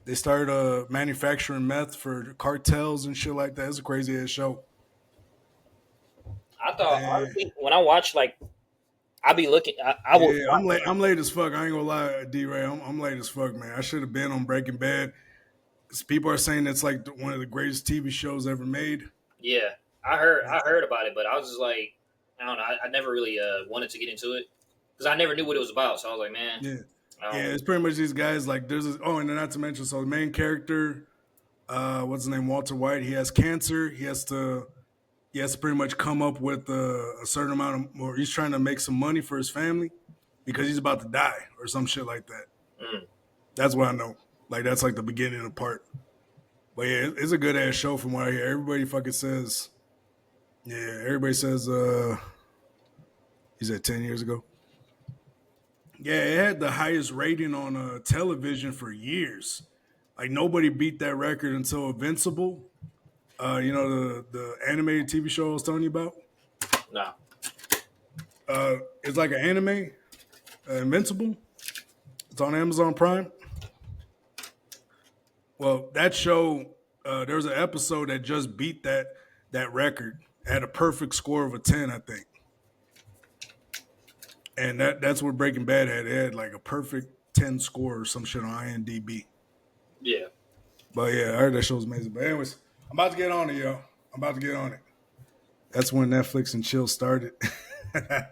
They start manufacturing meth for cartels and shit like that. It's a crazy ass show. I thought honestly, when I watch like, I be looking. I will. Yeah, I'm late as fuck. I ain't gonna lie, D-Ray. I'm late as fuck, man. I should have been on Breaking Bad. People are saying it's like one of the greatest TV shows ever made. Yeah, I heard about it, but I was just like, I don't know. I never really wanted to get into it because I never knew what it was about. So I was like, man, yeah, it's pretty much these guys. Like, there's this, and then not to mention, so the main character, what's his name, Walter White. He has cancer. He has to pretty much come up with a certain amount of, or he's trying to make some money for his family because he's about to die or some shit like that. That's what I know. Like, that's like the beginning of the part. But yeah, it's a good ass show from what I hear. Everybody fucking says, everybody says, he said 10 years ago. Yeah, it had the highest rating on television for years. Like, nobody beat that record until Invincible. The animated TV show I was telling you about? No. It's like an anime, Invincible. It's on Amazon Prime. Well, that show, there was an episode that just beat that record. Had a perfect score of a 10, I think. And that's what Breaking Bad had. It had like a perfect 10 score or some shit on IMDb. Yeah. But yeah, I heard that show was amazing. But anyways, I'm about to get on it, yo. I'm about to get on it. That's when Netflix and chill started. For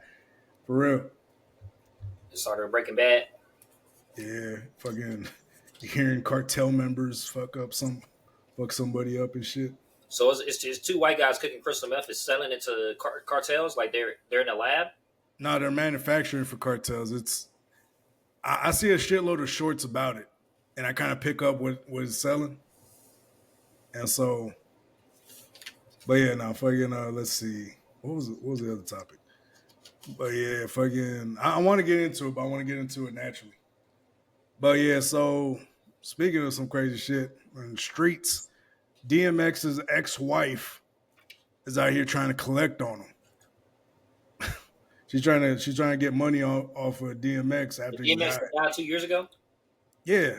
real. It started Breaking Bad. Yeah, fucking hearing cartel members fuck somebody up and shit. So it's two white guys cooking crystal meth is selling it to cartels, like they're in a lab. No, they're manufacturing for cartels. I see a shitload of shorts about it, and I kind of pick up what it's selling. And so, but yeah, now fucking let's see, what was the other topic? But yeah, fucking I want to get into it, but I want to get into it naturally. But yeah, so speaking of some crazy shit in the streets, DMX's ex-wife is out here trying to collect on him. She's trying to get money off of DMX after he died. Died 2 years ago. Yeah,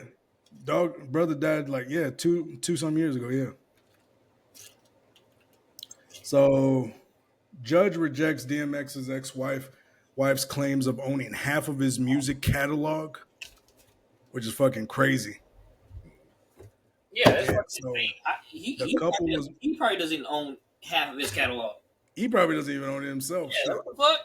brother died like two some years ago. Yeah. So, judge rejects DMX's ex-wife's claims of owning half of his music catalog, which is fucking crazy. Yeah, that's fucking insane. He probably doesn't even own half of his catalog. He probably doesn't even own it himself. Yeah, what the fuck?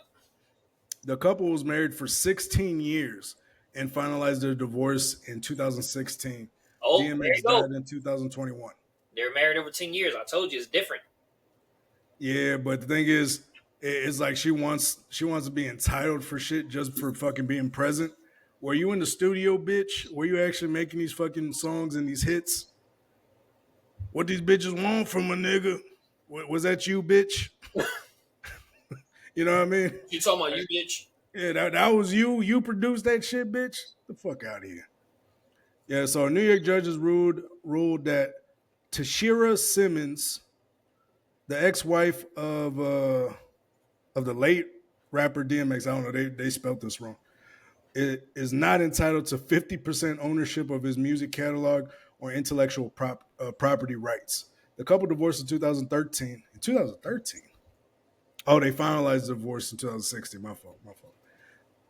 The couple was married for 16 years and finalized their divorce in 2016. Oh, DMX died in 2021. They were married over 10 years. I told you it's different. Yeah, but the thing is, it's like she wants to be entitled for shit just for fucking being present. Were you in the studio, bitch? Were you actually making these fucking songs and these hits? What these bitches want from a nigga? Was that you, bitch? You know what I mean? You talking about you, bitch? Yeah, that was you. You produced that shit, bitch. The fuck out of here. Yeah, so New York judges ruled that Tashira Simmons, the ex-wife of the late rapper DMX, I don't know, they spelled this wrong, is not entitled to 50% ownership of his music catalog or intellectual property rights. The couple divorced in 2013. In 2013? Oh, they finalized the divorce in 2016. My fault.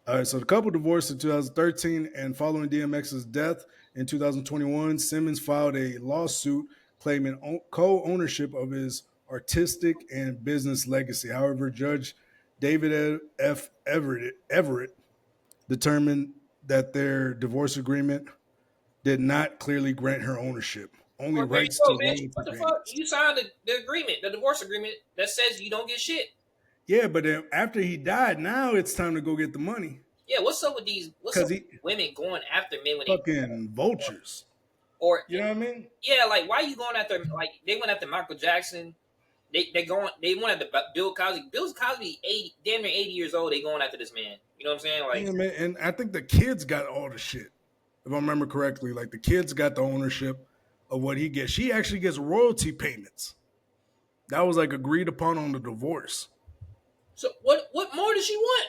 All right, so the couple divorced in 2013, and following DMX's death in 2021, Simmons filed a lawsuit claiming co-ownership of his artistic and business legacy. However, Judge David F. Everett determined that their divorce agreement did not clearly grant her ownership. Only rights to bitch. What the fuck? You signed the agreement, the divorce agreement that says you don't get shit. Yeah, but then after he died, now it's time to go get the money. Yeah, what's up with these? What's up with women going after men when fucking vultures? Or you know what I mean? Yeah, like why are you going after? Like they went after Michael Jackson. They went after Bill Cosby. Bill Cosby, damn near 80 years old. They going after this man. You know what I'm saying? Like, yeah, man. And I think the kids got all the shit, if I remember correctly. Like the kids got the ownership of what he gets. She actually gets royalty payments. That was like agreed upon on the divorce. So what more does she want?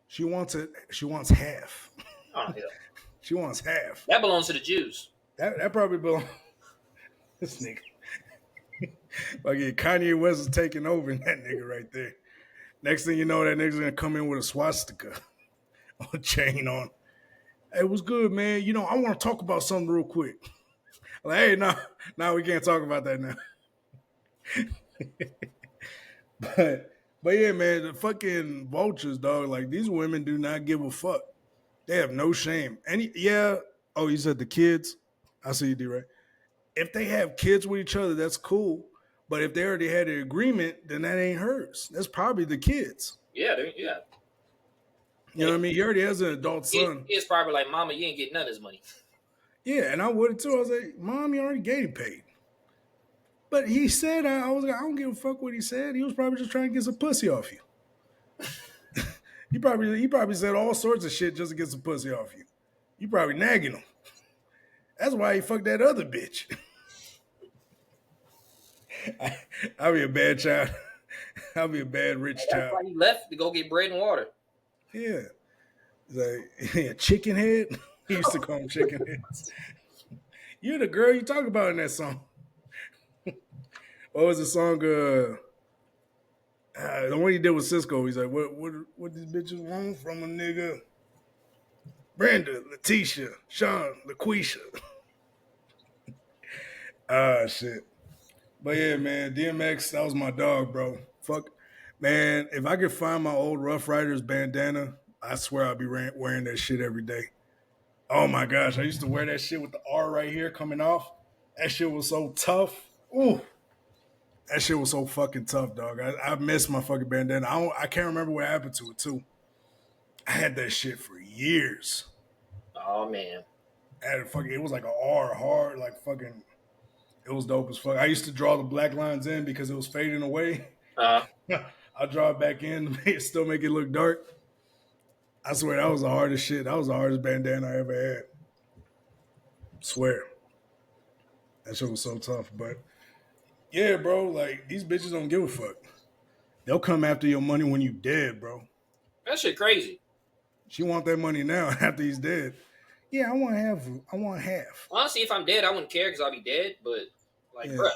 She wants it. She wants half. Oh hell. She wants half. That belongs to the Jews. That probably belongs. This nigga. Like yeah, Kanye West is taking over in that nigga right there. Next thing you know, that nigga's gonna come in with a swastika on a chain on. Hey, what's good, man? You know, I want to talk about something real quick. Like, hey, no, we can't talk about that now. But yeah, man, the fucking vultures, dog. Like these women do not give a fuck. They have no shame. Oh, you said the kids. I see you, D-Ray. If they have kids with each other, that's cool. But if they already had an agreement, then that ain't hers. That's probably the kids. Yeah. You know what I mean? He already has an adult son. It's probably like, Mama, you ain't getting none of this money. Yeah, and I would too. I was like, Mom, you already getting paid. But he said, I was like, I don't give a fuck what he said. He was probably just trying to get some pussy off you. He probably said all sorts of shit just to get some pussy off you. You probably nagging him. That's why he fucked that other bitch. I'll be a bad child. I'll be a bad rich child. That's why he left to go get bread and water. Yeah. Like, yeah, chicken head. He used to call him chicken heads. You're the girl you talk about in that song. What was the song? The one he did with Cisco. He's like, what these bitches want from a nigga? Brenda, Letitia, Sean, LaQuisha. Shit. But yeah, man, DMX, that was my dog, bro. Fuck. Man, if I could find my old Rough Riders bandana, I swear I'd be wearing that shit every day. Oh my gosh, I used to wear that shit with the R right here coming off. That shit was so tough. Ooh. That shit was so fucking tough, dog. I miss my fucking bandana. I can't remember what happened to it, too. I had that shit for years. Oh, man. It was like a R hard, like fucking, it was dope as fuck. I used to draw the black lines in because it was fading away. I'll draw it back in to still make it look dark. I swear, that was the hardest shit. That was the hardest bandana I ever had. Swear. That shit was so tough, but yeah, bro, like, these bitches don't give a fuck. They'll come after your money when you dead, bro. That shit crazy. She want that money now after he's dead. Yeah, I want half. Honestly, if I'm dead, I wouldn't care because I'll be dead, but, like, bruh.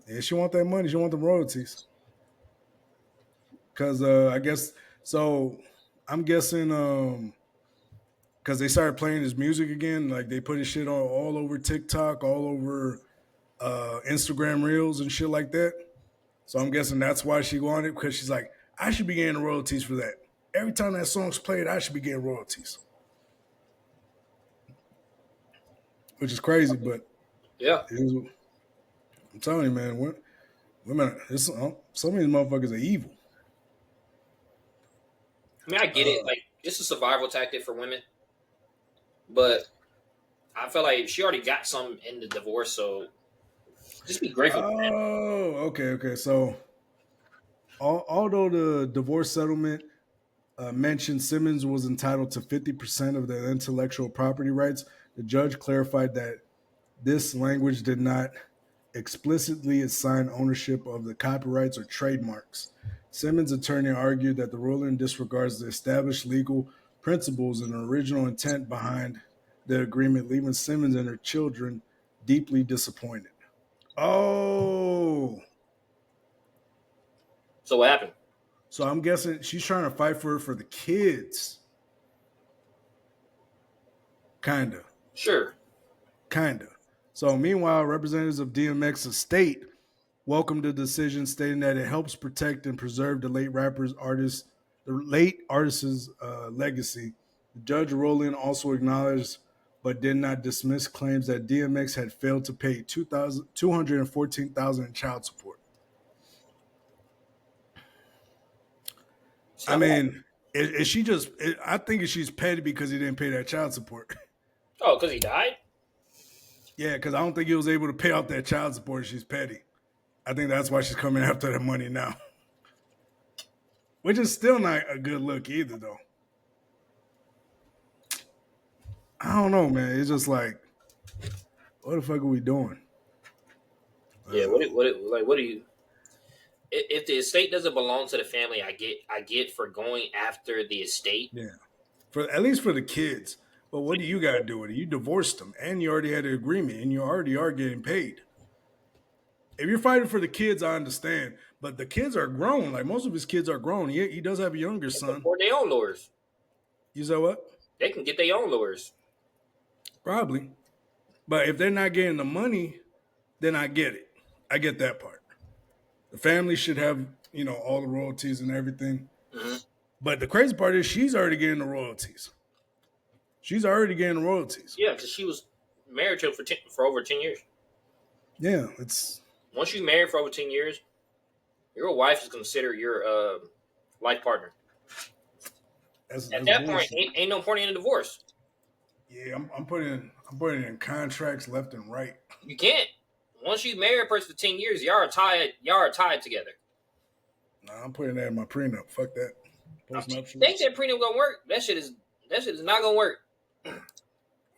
Yeah, she want that money. She want the royalties. Because I guess, so I'm guessing because they started playing his music again. Like, they put his shit all over TikTok, all over Instagram Reels and shit like that. So I'm guessing that's why she wanted it, because she's like, I should be getting royalties for that. Every time that song's played, I should be getting royalties. Which is crazy, but yeah, I'm telling you, man, women, some of these motherfuckers are evil. I mean, I get it. Like, it's a survival tactic for women, but I feel like she already got some in the divorce, so just be grateful. Oh, okay. So, although the divorce settlement mentioned Simmons was entitled to 50% of the intellectual property rights, the judge clarified that this language did not explicitly assign ownership of the copyrights or trademarks. Simmons' attorney argued that the ruling disregards the established legal principles and original intent behind the agreement, leaving Simmons and her children deeply disappointed. Oh. So what happened? So I'm guessing she's trying to fight for the kids. Kinda. Sure. Kinda. So meanwhile, representatives of DMX estate welcomed the decision, stating that it helps protect and preserve the late artist's legacy. The judge ruling also acknowledged but did not dismiss claims that DMX had failed to pay $214,000 in child support. I mean, is she just? I think she's petty because he didn't pay that child support. Oh, because he died? Yeah, because I don't think he was able to pay off that child support. She's petty. I think that's why she's coming after that money now. Which is still not a good look either, though. I don't know, man. It's just like, what the fuck are we doing? Yeah, what do you? If the estate doesn't belong to the family, I get for going after the estate. Yeah, at least for the kids. But what do you got to do with it? You divorced them, and you already had an agreement, and you already are getting paid. If you're fighting for the kids, I understand. But the kids are grown. Like most of his kids are grown. He does have a younger son. Or their own lawyers. You said what? They can get their own lawyers. Probably. But if they're not getting the money, then I get it. I get that part. The family should have, all the royalties and everything. Mm-hmm. But the crazy part is she's already getting the royalties. She's already getting the royalties. Yeah, because she was married to him for over 10 years. Yeah, it's... Once you marry for over 10 years, your wife is considered your life partner. That's At that bullshit. point, ain't no point in a divorce. Yeah, I'm putting in contracts left and right. You can't. Once you marry a person for 10 years, y'all are tied together. Nah, I'm putting that in my prenup. Fuck that. Think that prenup gonna work? That shit is not gonna work.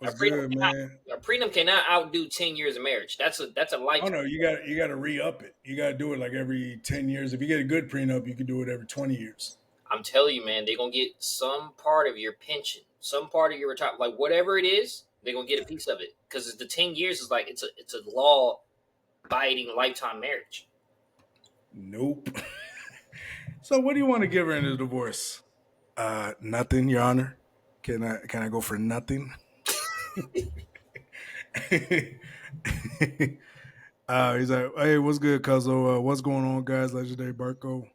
A prenup cannot outdo 10 years of marriage. That's a lifetime. Oh no, you got to re-up it. You got to do it like every 10 years. If you get a good prenup, you can do it every 20 years. I'm telling you, man, they're gonna get some part of your pension, some part of your retirement, like whatever it is, they're gonna get a piece of it. Because the 10 years is like it's a law-abiding lifetime marriage. Nope. So what do you want to give her in the divorce? Nothing, Your Honor. Can I go for nothing? He's like, hey, what's good, Cuzzo? What's going on, guys? Legendary Barco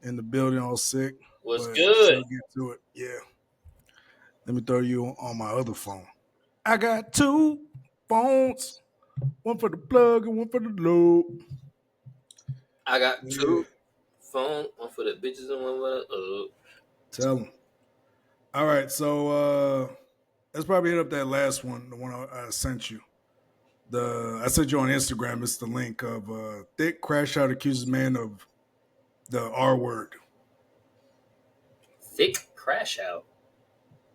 in the building, all sick. What's good? Still get to it. Yeah. Let me throw you on my other phone. I got 2 phones, one for the plug and one for the load. I got 2 phones, one for the bitches and one for the Tell them. All right, so let's probably hit up that last one, the one I sent you. I sent you on Instagram. It's the link of thick crash out accuses man of the R word. Thick crash out.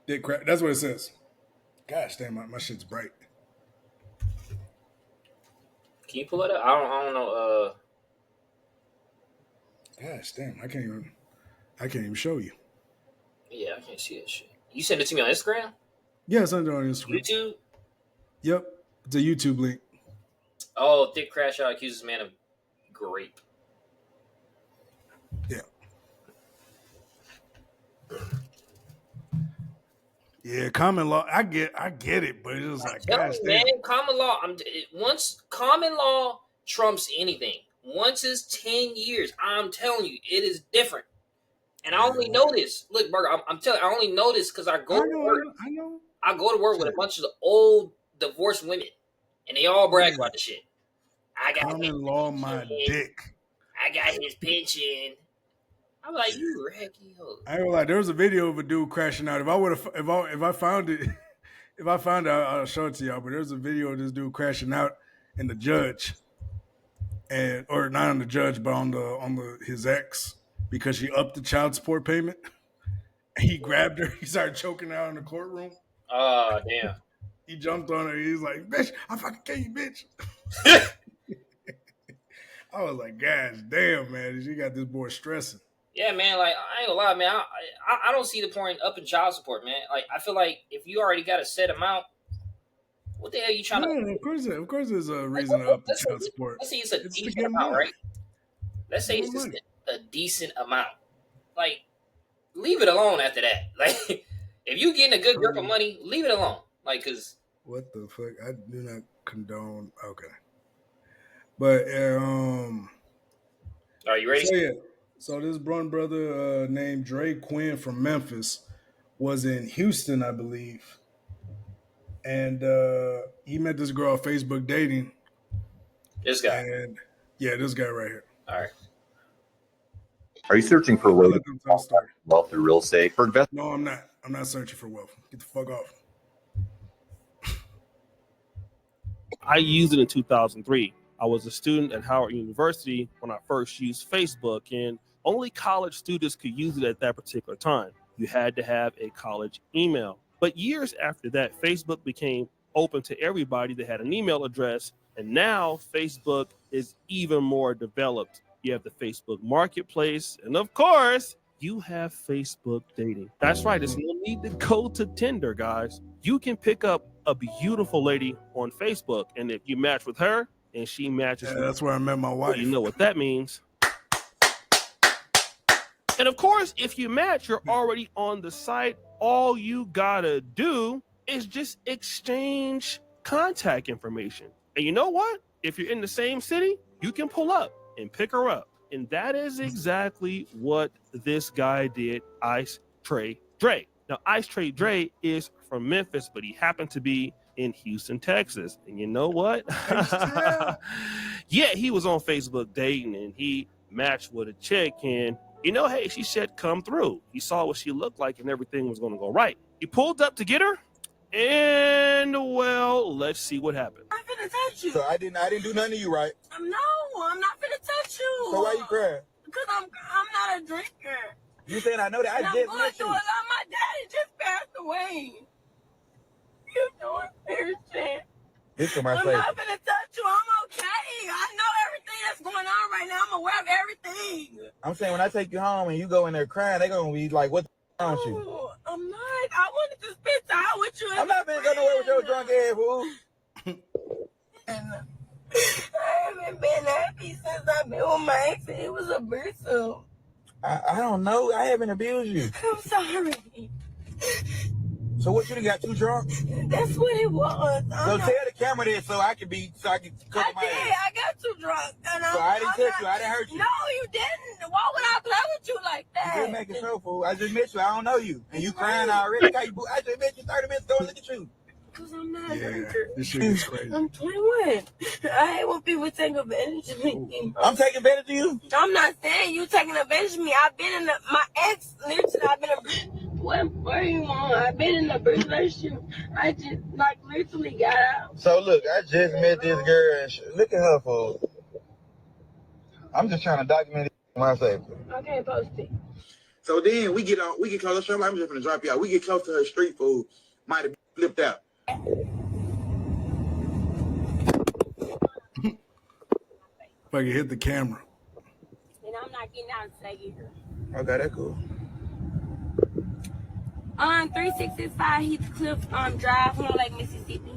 Thick crash. That's what it says. Gosh damn, my shit's bright. Can you pull it up? I don't know. Gosh damn, I can't even show you. Yeah, I can't see that shit. You sent it to me on Instagram? Yeah, I sent it on Instagram. YouTube? Yep, it's a YouTube link. Oh, thick crash out accuses man of grape. Yeah. Yeah, common law. I get it, but it was like, gosh, man, common law. Once common law trumps anything. Once it's 10 years, I'm telling you, it is different. And I only know this. Look, Burger, I'm telling you, I only know this because I go to work. I know. I go to work with a bunch of old divorced women, and they all brag about the shit. I got common law, my dick. I got his pension. I'm like, you Reggie. I ain't gonna lie. There was a video of a dude crashing out. If I found it, I'll show it to y'all. But there's a video of this dude crashing out, and the judge, or not on the judge, but on his ex, because she upped the child support payment. He grabbed her. He started choking out in the courtroom. Oh damn! He jumped on her. He's like, "Bitch, I fucking kill you, bitch." I was like, "Gosh, damn, man, she got this boy stressing." Yeah, man. Like I ain't gonna lie, man. I don't see the point up in child support, man. Like I feel like if you already got a set amount, what the hell are you trying to? No, of course, there's a reason to up the child support. Let's say it's a decent amount, right? Let's say it's just a decent amount. Like, leave it alone after that. Like, if you getting a good grip of money, leave it alone. Like, cause what the fuck? I do not condone. Okay, but are you ready? So yeah. So this brother named Dre Quinn from Memphis was in Houston, I believe. And he met this girl on Facebook dating. This guy. And yeah, this guy right here. All right. Are you searching for a way to wealth through real estate? For investment? No, I'm not. I'm not searching for wealth. Get the fuck off. I used it in 2003. I was a student at Howard University when I first used Facebook, and only college students could use it at that particular time. You had to have a college email. But years after that, Facebook became open to everybody that had an email address, and now Facebook is even more developed. You have the Facebook Marketplace, and of course, you have Facebook dating. That's right, there's no need to go to Tinder, guys. You can pick up a beautiful lady on Facebook, and if you match with her and she matches with that's where I met my wife. Well, you know what that means. And of course, if you match, you're already on the site. All you gotta do is just exchange contact information. And you know what? If you're in the same city, you can pull up and pick her up. And that is exactly what this guy did, Ice Trey Dre. Now, Ice Trey Dre is from Memphis, but he happened to be in Houston, Texas. And you know what? Yeah, he was on Facebook dating, and he matched with a chick, and you know, hey, she said come through. He saw what she looked like, and everything was going to go right. He pulled up to get her, and well, let's see what happened. I'm finna touch you. So I didn't do nothing to you, right? No, I'm not finna touch you. So why you crying? Because I'm not a drinker. You saying I know that? I I'm just going met through you. a lot. My daddy just passed away. You know embarrassing. This is my I'm favorite. not finna touch you. I'm okay. I know everything that's going on right now. I'm aware of everything. I'm saying when I take you home and you go in there crying, they gonna be like, "What the wrong with you?" Oh, I'm not. I wanted to spend time with you. I'm not finna go nowhere with your drunk ass, fool. I haven't been happy since I've been with my ex. It was abusive. I don't know. I haven't abused you. I'm sorry. So what, you done got too drunk? That's what it was. So tell the camera this so I can cover my ass. I got too drunk. And So I didn't touch you. I didn't hurt you. No, you didn't. Why would I play with you like that? You just making show, fool. I just met you. I don't know you. And you crying already. I just met you 30 minutes ago and look at you. Because I'm not a drinker. This shit is crazy. I'm 21. I hate when people take advantage of me. I'm taking advantage of you? I'm not saying you taking advantage of me. I've been in my ex, literally, I've been what are you on? I've been in a relationship. I just, literally got out. So look, I just met this girl and look at her, fool. I'm just trying to document it myself. Okay, post it. So then we get close. I'm just gonna drop you out. We get close to her street, fool. Might have flipped out. If I can hit the camera. And I'm not getting out until I get here. Okay, that's cool. 3665 Heathcliff Drive, Horn Lake, Mississippi.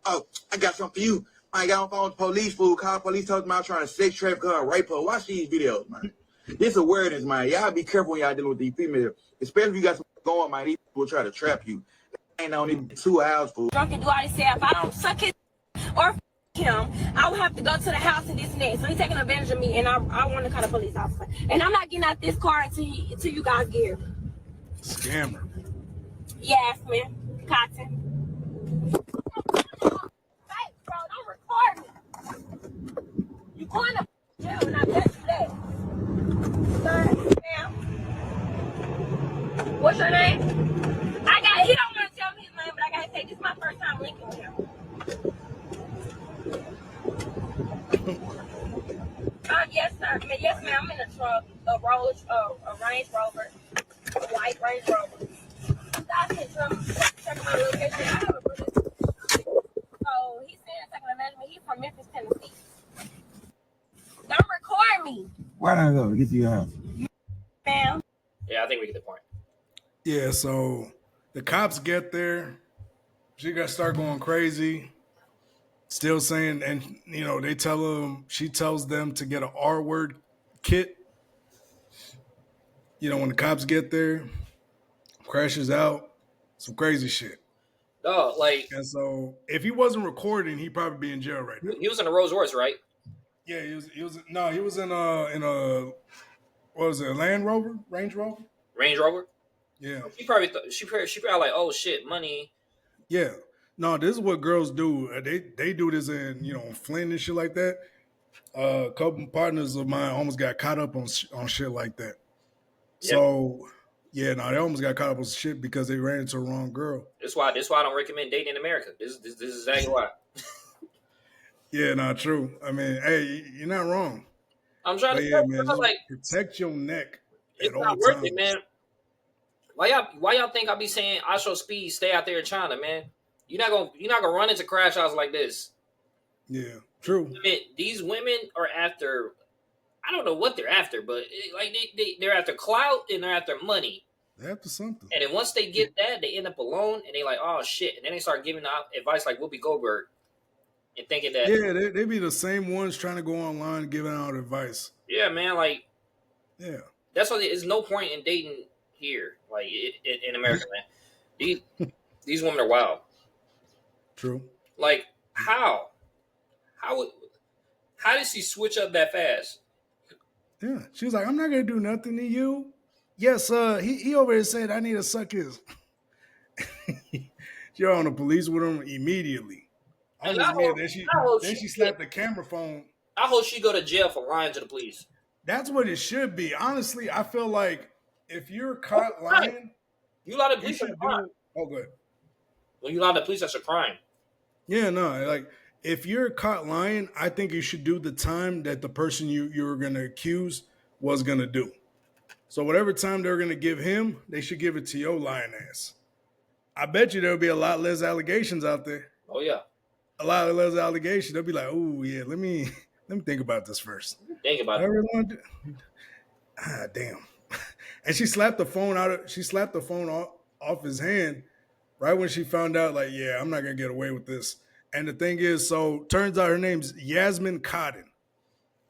Oh, I got something for you. I got on phone with the police, fool. Call police, told them I was trying to sex traffic her and rape her. Watch these videos, man. This awareness, man. Y'all be careful when y'all dealing with these females. Especially if you got something going, man. These people try to trap you. They ain't on these 2 hours, fool. Drunk and do all this stuff. If I don't suck his or him, I will have to go to the house and this and that. So he's taking advantage of me, and I want to call the police officer. And I'm not getting out this car until you guys get here. Scammer. Yes, man. Cotton. Hey, bro, don't record me. You going to jail and I bet you that. Ma'am. What's your name? He don't want to tell me his name, but I gotta say this is my first time linking with him. Yes, sir. Yes, ma'am. I'm in a truck, a Range Rover, a white Range Rover. I can check my location. I have a brother. So he's saying second amendment. He's from Memphis, Tennessee. Don't record me, Why not go get to your house? ma'am. Yeah, I think we get the point. Yeah, so the cops get there. She got to start going crazy. Still saying, and they tell them, she tells them to get an R-word kit. When the cops get there, crashes out, some crazy shit. Oh, and so if he wasn't recording, he'd probably be in jail right now. He was in a Rolls Royce, right? Yeah, he was in a what was it, a Range Rover? Range Rover? Yeah. She probably like, oh shit, money. Yeah. No, this is what girls do. They do this in, Flint and shit like that. A couple partners of mine almost got caught up on shit like that. Yeah. So, yeah, no, they almost got caught up on shit because they ran into the wrong girl. That's why I don't recommend dating in America. This is exactly why. Yeah, not true. I mean, hey, you're not wrong. I'm trying to yeah, tell man, you, like, protect your neck it's at all not worth times. it, man. Why y'all think I be saying I show speed, stay out there in China, man? You're not gonna run into crash outs like this. Yeah, true. These women are after, I don't know what they're after, but they're after clout and they're after money. They're after something. And then once they get that, they end up alone and they like, oh shit. And then they start giving out advice like Whoopi Goldberg and thinking that. Yeah, they be the same ones trying to go online giving out advice. Yeah, man. Like, yeah. That's why there's no point in dating here, like in America, man. These women are wild. True. Like, how did she switch up that fast? Yeah, she was like, "I'm not gonna do nothing to you." Yes, he over there said I need to suck his. You're on the police with him immediately. And then she slapped the camera phone. I hope she go to jail for lying to the police. That's what it should be. Honestly, I feel like if you're caught lying, you lie to the police. Oh, good. When you lie to the police, that's a crime. Yeah, no, like if you're caught lying, I think you should do the time that the person you were going to accuse was going to do. So whatever time they're going to give him, they should give it to your lying ass. I bet you there'll be a lot less allegations out there. Oh yeah, a lot less allegations. They'll be like, "Oh yeah, let me think about this first." Think about it. Ah, damn. And she slapped the phone off his hand right when she found out, like, yeah, I'm not gonna get away with this. And the thing is, so turns out her name's Yasmin Cotton.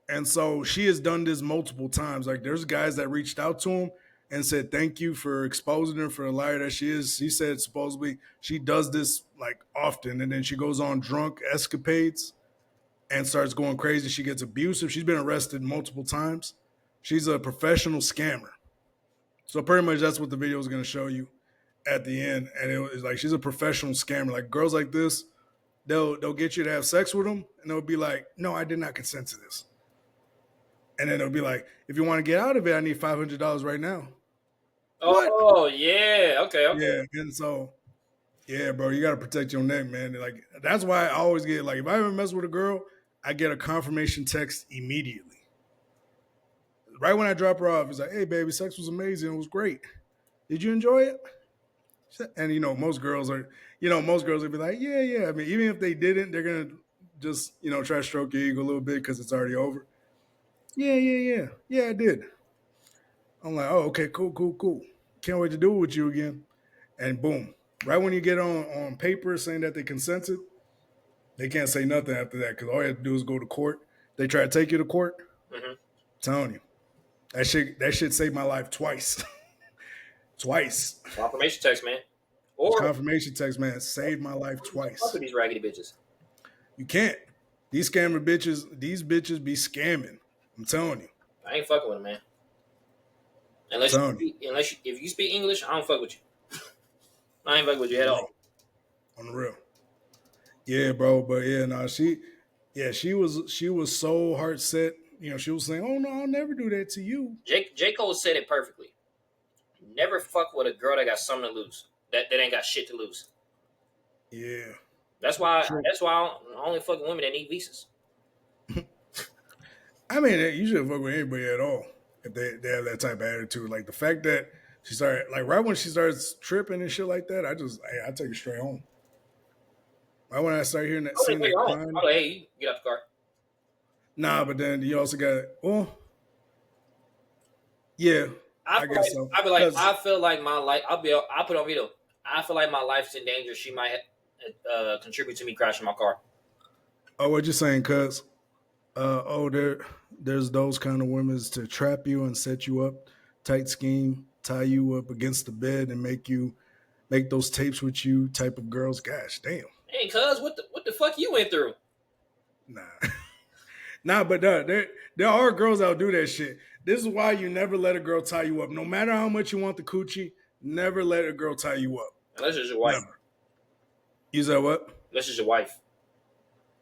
And so she has done this multiple times. Like, there's guys that reached out to him and said, thank you for exposing her for the liar that she is. He said supposedly she does this like often, and then she goes on drunk escapades and starts going crazy. She gets abusive. She's been arrested multiple times. She's a professional scammer. So pretty much that's what the video is going to show you at the end. And it was like, she's a professional scammer. Like, girls like this, they'll get you to have sex with them, and they'll be like, no, I did not consent to this. And then they'll be like, if you want to get out of it, I need $500 right now. Oh, what? Yeah. Okay. Yeah. And so, yeah, bro, you got to protect your neck, man. Like, that's why I always get, like, if I ever mess with a girl, I get a confirmation text immediately. Right when I drop her off, it's like, hey, baby, sex was amazing. It was great. Did you enjoy it? And, most girls will be like, yeah. I mean, even if they didn't, they're going to just, try to stroke your ego a little bit because it's already over. Yeah, I did. I'm like, oh, okay, cool. Can't wait to do it with you again. And boom. Right when you get on paper saying that they consented, they can't say nothing after that because all you have to do is go to court. They try to take you to court. Mm-hmm. I'm telling you. That shit saved my life twice. Twice. Confirmation text, man. Confirmation text, man, saved my life twice. Fuck with these raggedy bitches. You can't. These scammer bitches, these bitches be scamming. I'm telling you. I ain't fucking with them, man. If you speak English, I don't fuck with you. I ain't fucking with you at all. On the real. Yeah, bro. But yeah, no, she was so heart set. She was saying, "Oh no, I'll never do that to you." J. Cole said it perfectly. Never fuck with a girl that got something to lose. That ain't got shit to lose. Yeah. That's why I only fuck with women that need visas. I mean, you shouldn't fuck with anybody at all if they have that type of attitude. Like the fact that she started, like right when she starts tripping and shit like that, I take her straight home. Right when I start hearing that scene, hey, you get out the car. Nah, but then you also got, yeah, I guess so. I be like, I feel like my life. I'll put on video. I feel like my life's in danger. She might contribute to me crashing my car. Oh, what you saying, cuz? There's those kind of women to trap you and set you up, tight scheme, tie you up against the bed and make those tapes with you type of girls. Gosh, damn. Hey, cuz, what the fuck you went through? Nah, but there are girls that'll do that shit. This is why you never let a girl tie you up. No matter how much you want the coochie, never let a girl tie you up. Unless it's your wife. Never. You said what? Unless it's your wife.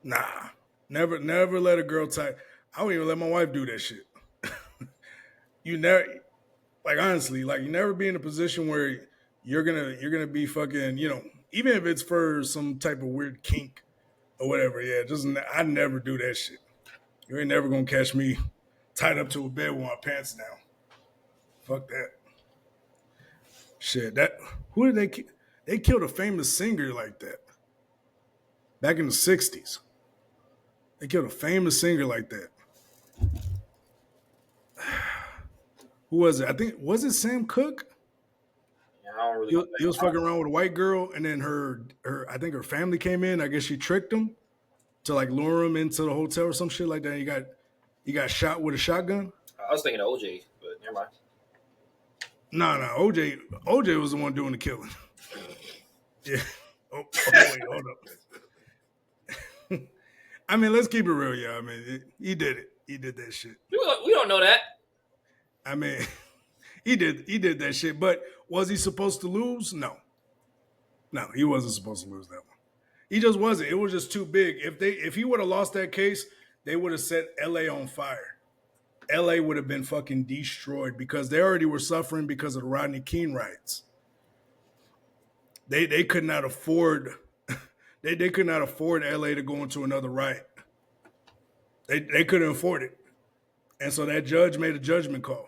Nah. Never let a girl tie. I wouldn't even let my wife do that shit. You never, like honestly, like you never be in a position where you're gonna be fucking, even if it's for some type of weird kink or whatever. Yeah, I never do that shit. You ain't never gonna catch me tied up to a bed with my pants down. Fuck that. Shit, who did they kill? They killed a famous singer like that back in the 60s. They killed a famous singer like that. Who was it? I think, was it Sam Cooke? Yeah, I don't really He was fucking around with a white girl, and then I think her family came in. I guess she tricked him to like lure him into the hotel or some shit like that. He got shot with a shotgun. I was thinking of OJ, but never mind. No, OJ was the one doing the killing. Yeah. Oh wait, hold up. I mean, let's keep it real, y'all. I mean, he did it. He did that shit. We don't know that. I mean, he did that shit. But was he supposed to lose? No, he wasn't supposed to lose that one. He just wasn't. It was just too big. If he would have lost that case, they would have set LA on fire. LA would have been fucking destroyed because they already were suffering because of the Rodney King riots. They could not afford they could not afford LA to go into another riot. They couldn't afford it. And so that judge made a judgment call.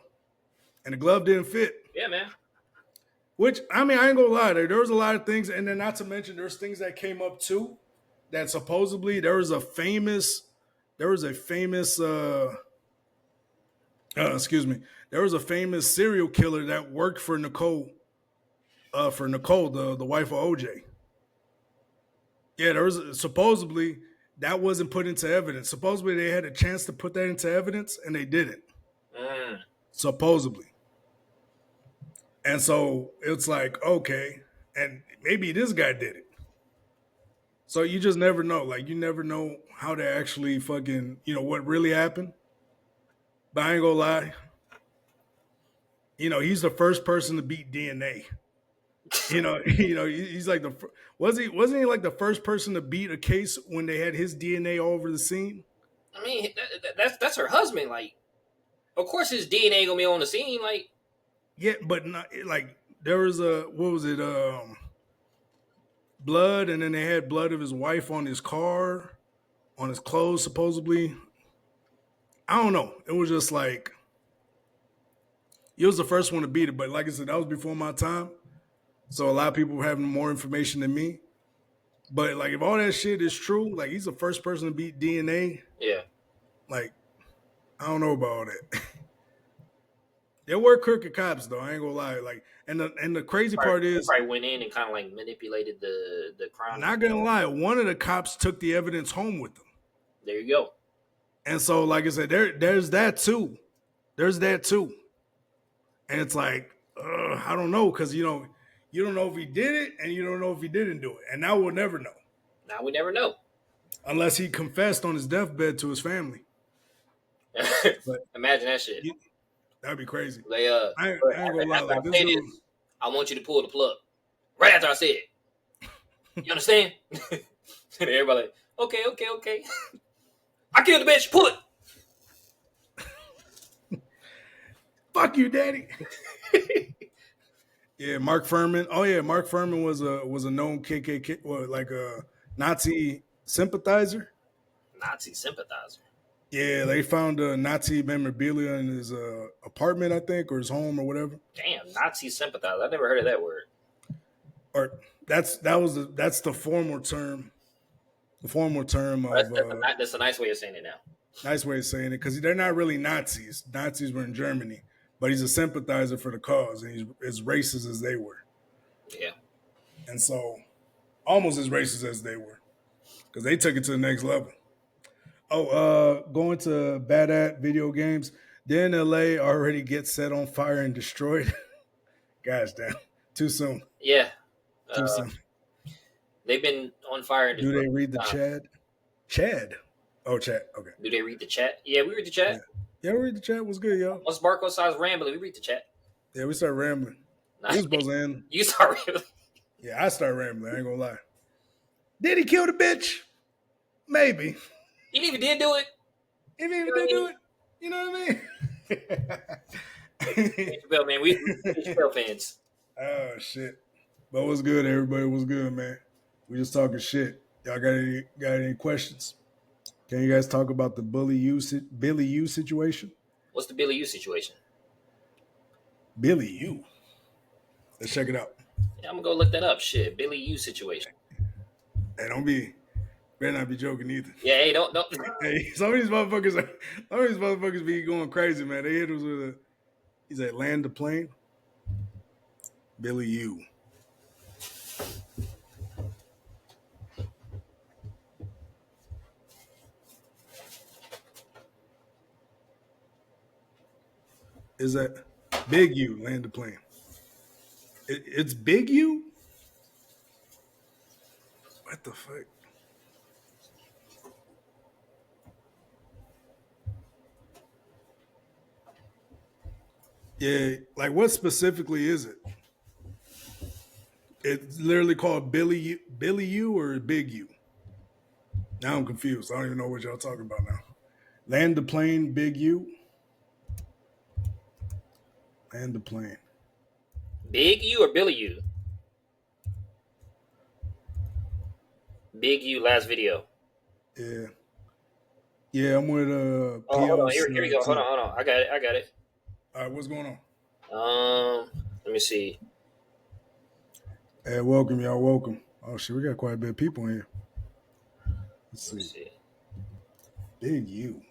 And the glove didn't fit. Yeah, man. Which, I mean, I ain't gonna lie, there was a lot of things, and then not to mention there's things that came up too, that supposedly there was a famous serial killer that worked for Nicole, the wife of OJ. Yeah, there was supposedly that wasn't put into evidence. Supposedly they had a chance to put that into evidence and they didn't. Supposedly. And so it's like, okay, and maybe this guy did it. So you just never know. Like, you never know how to actually fucking, what really happened. But I ain't gonna lie. He's the first person to beat DNA. He's like wasn't he like the first person to beat a case when they had his DNA all over the scene? I mean, that's her husband. Like, of course his DNA gonna be on the scene. Like, yeah, but not like there was blood, and then they had blood of his wife on his car, on his clothes, supposedly. I don't know. It was just like he was the first one to beat it, but like I said, that was before my time. So a lot of people were having more information than me. But like if all that shit is true, like he's the first person to beat DNA. Yeah. Like, I don't know about all that. There were crooked cops though, I ain't gonna lie. Like, and the crazy part is probably went in and kind of like manipulated the crime. Not gonna lie, one of the cops took the evidence home with them. There you go. And so, like I said, there's that too. There's that too. And it's like, I don't know, because you don't know if he did it, and you don't know if he didn't do it. And now we'll never know. Now we never know. Unless he confessed on his deathbed to his family. But imagine that shit. That'd be crazy. Like, I ain't gonna lie. Like, I want you to pull the plug. Right after I said it. You understand? And everybody like, okay. I killed the bitch. Pull it. Fuck you, daddy. Yeah, Mark Furman. Oh yeah, Mark Furman was a known KKK, like a Nazi sympathizer. Nazi sympathizer. Yeah, they found Nazi memorabilia in his apartment, I think, or his home, or whatever. Damn, Nazi sympathizer. I never heard of that word. Or that's the formal term. The formal term of that's a nice way of saying it now. Nice way of saying it, because they're not really Nazis. Nazis were in Germany, but he's a sympathizer for the cause, and he's as racist as they were. Yeah. And so, almost as racist as they were, because they took it to the next level. Oh, going to bad at video games. Then LA already gets set on fire and destroyed. Gosh damn, too soon. Yeah. Too soon. They've been on fire. And do they read the chat? Chad. Oh, chat. Okay. Do they read the chat? Yeah, we read the chat. Yeah, we read the chat. What's good, y'all? Once Barco starts rambling, we read the chat. Yeah, we start rambling. We supposed to end. You start rambling. Yeah, I start rambling. I ain't gonna lie. Did he kill the bitch? Maybe. He even did do it. If he even did do it, you know what I mean? Chappelle, man, we Chappelle fans. Oh shit! But what's good, everybody? What's good, man? We just talking shit. Y'all got any questions? Can you guys talk about the Billy U situation? What's the Billy U situation? Billy U. Let's check it out. Yeah, I'm gonna go look that up. Shit, Billy U situation. Hey, better not be joking either. Yeah, hey, don't. Hey, some of these motherfuckers be going crazy, man. They hit us with he's like, land the plane. Billy U. Is that Big U, land the plane? It's Big U? What the fuck? Yeah, like what specifically is it? It's literally called Billy U or Big U? Now I'm confused. I don't even know what y'all talking about now. Land the plane, Big U. Land the plane. Big U or Billy U? Big U last video. Yeah. Yeah, I'm with hold on. Here we go. Hold on. I got it. All right, what's going on? Let me see. Hey, welcome, y'all. Welcome. Oh shit, we got quite a bit of people in here. Let's see. Big U.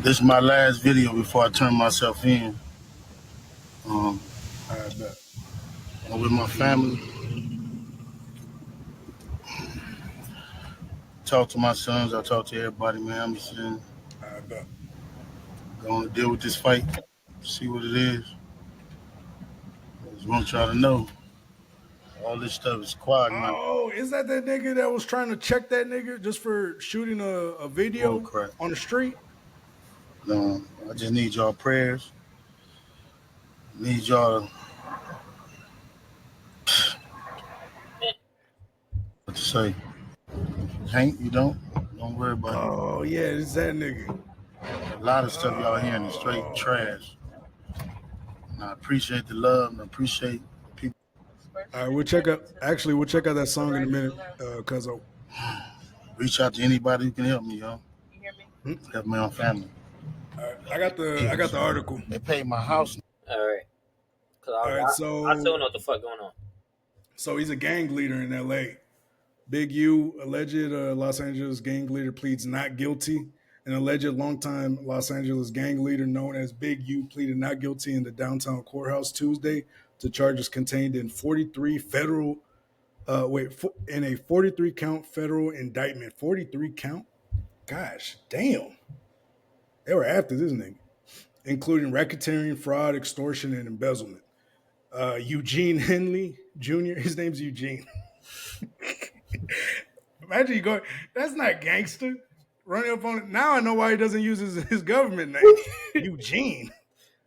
This is my last video before I turn myself in. I bet. I'm with my family. Talk to my sons. I talk to everybody, man. I'm just saying. I bet. Going to deal with this fight. See what it is. I just want y'all to know. All this stuff is quiet. Oh, is that nigga that was trying to check that nigga just for shooting a video on the street? No, I just need y'all prayers. Need y'all to... What to say? Hank, you don't worry about it. Oh, yeah, it's that nigga. A lot of stuff y'all hearing is straight trash. And I appreciate the love and I appreciate people. All right, we'll check out that song in a minute, cuz reach out to anybody who can help me, y'all. You hear me? Help my own family. All right, I got the article. They paid my house. All right. So I still know what the fuck going on. So he's a gang leader in LA. Big U, alleged Los Angeles gang leader, pleads not guilty. An alleged longtime Los Angeles gang leader known as Big U pleaded not guilty in the downtown courthouse Tuesday to charges contained in 43 count federal indictment. 43 count? Gosh, damn. They were after this nigga, including racketeering, fraud, extortion, and embezzlement. Eugene Henley Jr., his name's Eugene. Imagine you going, that's not gangster. Running up on it. Now I know why he doesn't use his government name. Eugene.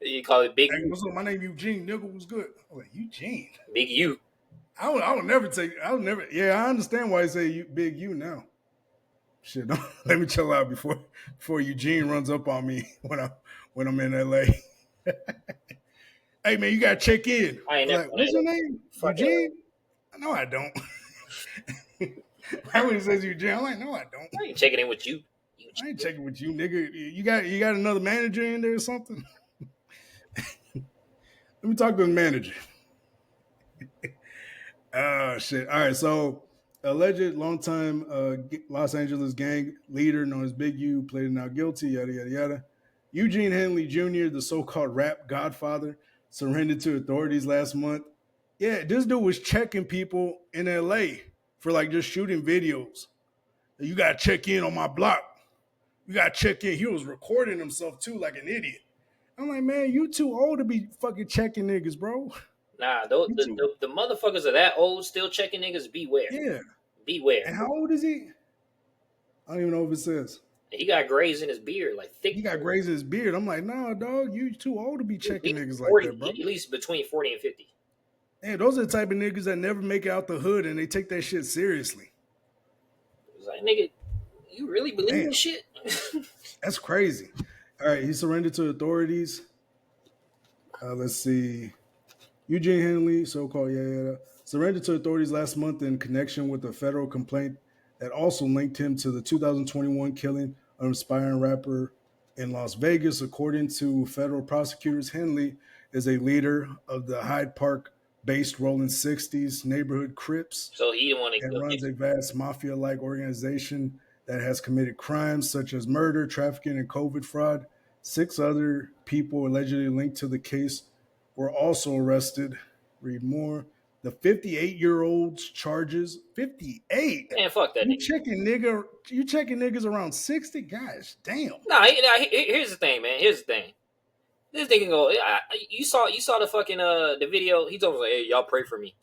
You call it Big U. U. What's up? My name Eugene. Nigga was good. I was like, Eugene. Big U. I would never. Yeah, I understand why he say Big U now. Shit, don't, let me chill out before Eugene runs up on me when I'm in LA. Hey man, you gotta check in. What's your name? Eugene? No, I don't. When he says Eugene, I'm like, no, I don't. I ain't checking in with you. I ain't checking with you, nigga. You got another manager in there or something? Let me talk to the manager. Oh shit! All right, so alleged longtime Los Angeles gang leader known as Big U pleaded not guilty. Yada yada yada. Eugene Henley Jr., the so-called rap godfather, surrendered to authorities last month. Yeah, this dude was checking people in LA for like just shooting videos. You gotta check in on my block. You gotta check in. He was recording himself too, like an idiot. I'm like, man, you too old to be fucking checking niggas, bro. Nah, the motherfuckers are that old still checking niggas. Beware. Yeah. Beware. And how old is he? I don't even know if it says. He got grays in his beard, like thick. He got grays in his beard. I'm like, nah, dog, you too old to be checking niggas 40, like that, bro. At least between 40 and 50. Man, those are the type of niggas that never make it out the hood and they take that shit seriously. It's like, nigga, You really believe this shit? That's crazy. All right, he surrendered to authorities. Let's see. Eugene Henley, so-called, surrendered to authorities last month in connection with a federal complaint that also linked him to the 2021 killing of an aspiring rapper in Las Vegas. According to federal prosecutors, Henley is a leader of the Hyde Park-based Rolling 60s neighborhood Crips So he didn't want to and go. runs a vast mafia-like organization that has committed crimes such as murder, trafficking, and COVID fraud. 6 other people allegedly linked to the case were also arrested. Read more. The 58-year-old's charges. 58. Man, fuck that You nigga. checking niggas around 60? Gosh, damn. Nah, here's the thing, man. Here's the thing. This nigga go. You saw the fucking the video. He told us like, hey, y'all pray for me.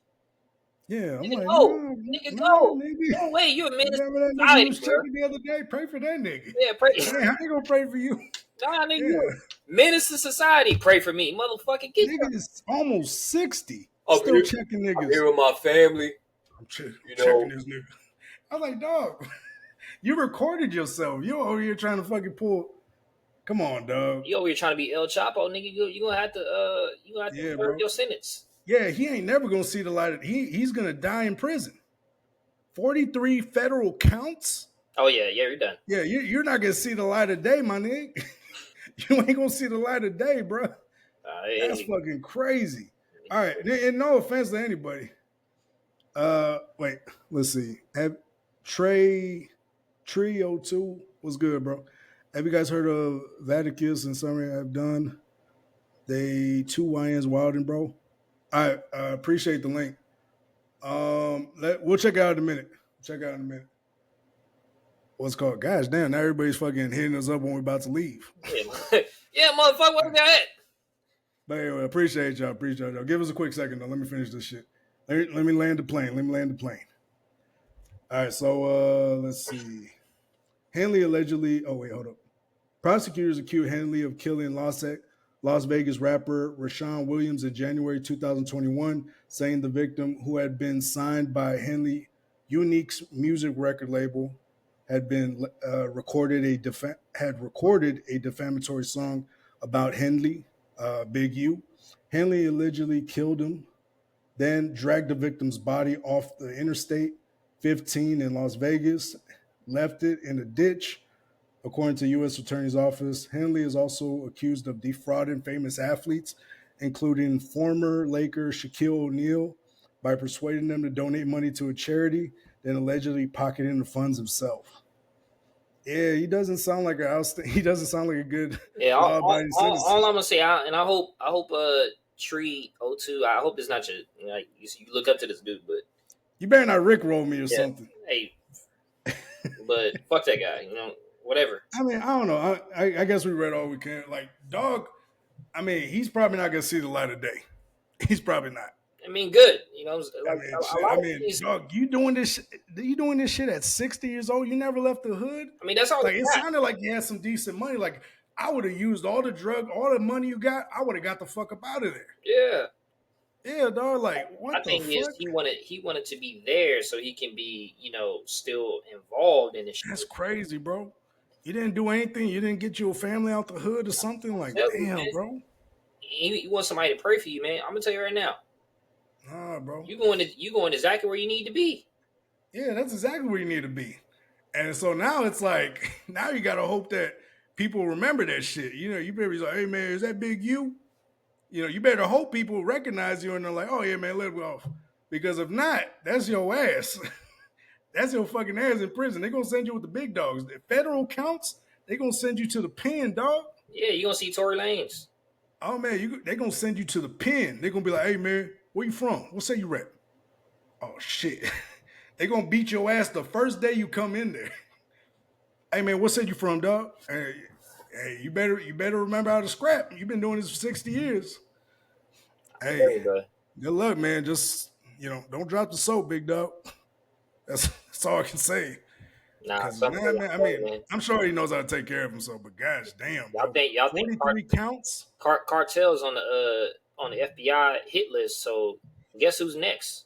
Yeah, I'm Nigga, like, go. nah, Nigga, nah, go. nigga. No way. You a menace Remember to that nigga society, who was bro. checking the other day? Pray for that nigga. Yeah, pray. Hey, I ain't gonna pray for you. Nah, nigga, Yeah. you a menace to society. Pray for me, motherfucker. Get Nigga is almost 60. I'm Still here- checking niggas. I'm here with my family. I'm checking know. this nigga. I was like, dog, you recorded yourself. You over here trying to fucking pull. Come on, dog. You over here trying to be El Chapo, nigga. You gonna have to Yeah, serve bro. your sentence. Yeah, he ain't never gonna see the light of, he's gonna die in prison. 43 federal counts. Oh yeah, you're done. Yeah, you're not gonna see the light of day, my nigga. You ain't gonna see the light of day, bro. That's fucking crazy. All right, and no offense to anybody. Wait, let's see. Have Trio 2 was good, bro. Have you guys heard of Vaticus and something I've done? They 2 YNs wilding, bro. I appreciate the link. We'll check it out in a minute. What's it called? Gosh damn, now everybody's fucking hitting us up when we're about to leave. Yeah, motherfucker, what that? But anyway, appreciate y'all. Give us a quick second though. Let me finish this shit. Let me land the plane. All right, so let's see. Henley allegedly. Oh wait, hold up. Prosecutors accused Henley of killing Las Vegas rapper Rashawn Williams in January 2021, saying the victim, who had been signed by Henley Unique's music record label, had recorded a defamatory song about Henley, Big U. Henley allegedly killed him, then dragged the victim's body off the Interstate 15 in Las Vegas, left it in a ditch. According to U.S. Attorney's Office, Henley is also accused of defrauding famous athletes, including former Laker Shaquille O'Neal, by persuading them to donate money to a charity, then allegedly pocketing the funds himself. Yeah, he doesn't sound like he doesn't sound like a good law-abiding citizen. All I'm gonna say, I hope Tree 02. I hope it's not your you look up to this dude, but you better not Rickroll me or something. Hey, but fuck that guy. Whatever. I mean, I don't know. I guess we read all we can. Like, dog, I mean, he's probably not going to see the light of day. He's probably not. I mean, good. Dog, you doing this shit at 60 years old? You never left the hood? I mean, that's all. Like, it sounded like you had some decent money. Like, I would have used all the money you got. I would have got the fuck up out of there. Yeah. Yeah, dog. Like, what I think he wanted to be there so he can be, still involved in the shit. That's crazy, bro. You didn't do anything. You didn't get your family out the hood or something. Like, damn, man. bro. You want somebody to pray for you, man. I'm gonna tell you right now. Nah, bro. You going exactly where you need to be. Yeah, that's exactly where you need to be. And so now it's like, now you gotta hope that people remember that shit. You better be like, hey man, is that Big U? You better hope people recognize you and they're like, oh yeah, man, let it off. Because if not, that's your ass. That's your fucking ass in prison. They're gonna send you with the big dogs. The federal counts, they're gonna send you to the pen, dog. Yeah, you're gonna see Tory Lanez. Oh man, they're gonna send you to the pen. They're gonna be like, hey man, where you from? What say you rap? Oh shit. They're gonna beat your ass the first day you come in there. Hey man, what say you from, dog? Hey, you better remember how to scrap. You've been doing this for 60 years. Hey, good luck, man. Just don't drop the soap, big dog. That's all I can say. Man, I'm sure he knows how to take care of himself, but gosh damn, bro. Y'all think 43 counts? Cartel's on the FBI hit list, so guess who's next?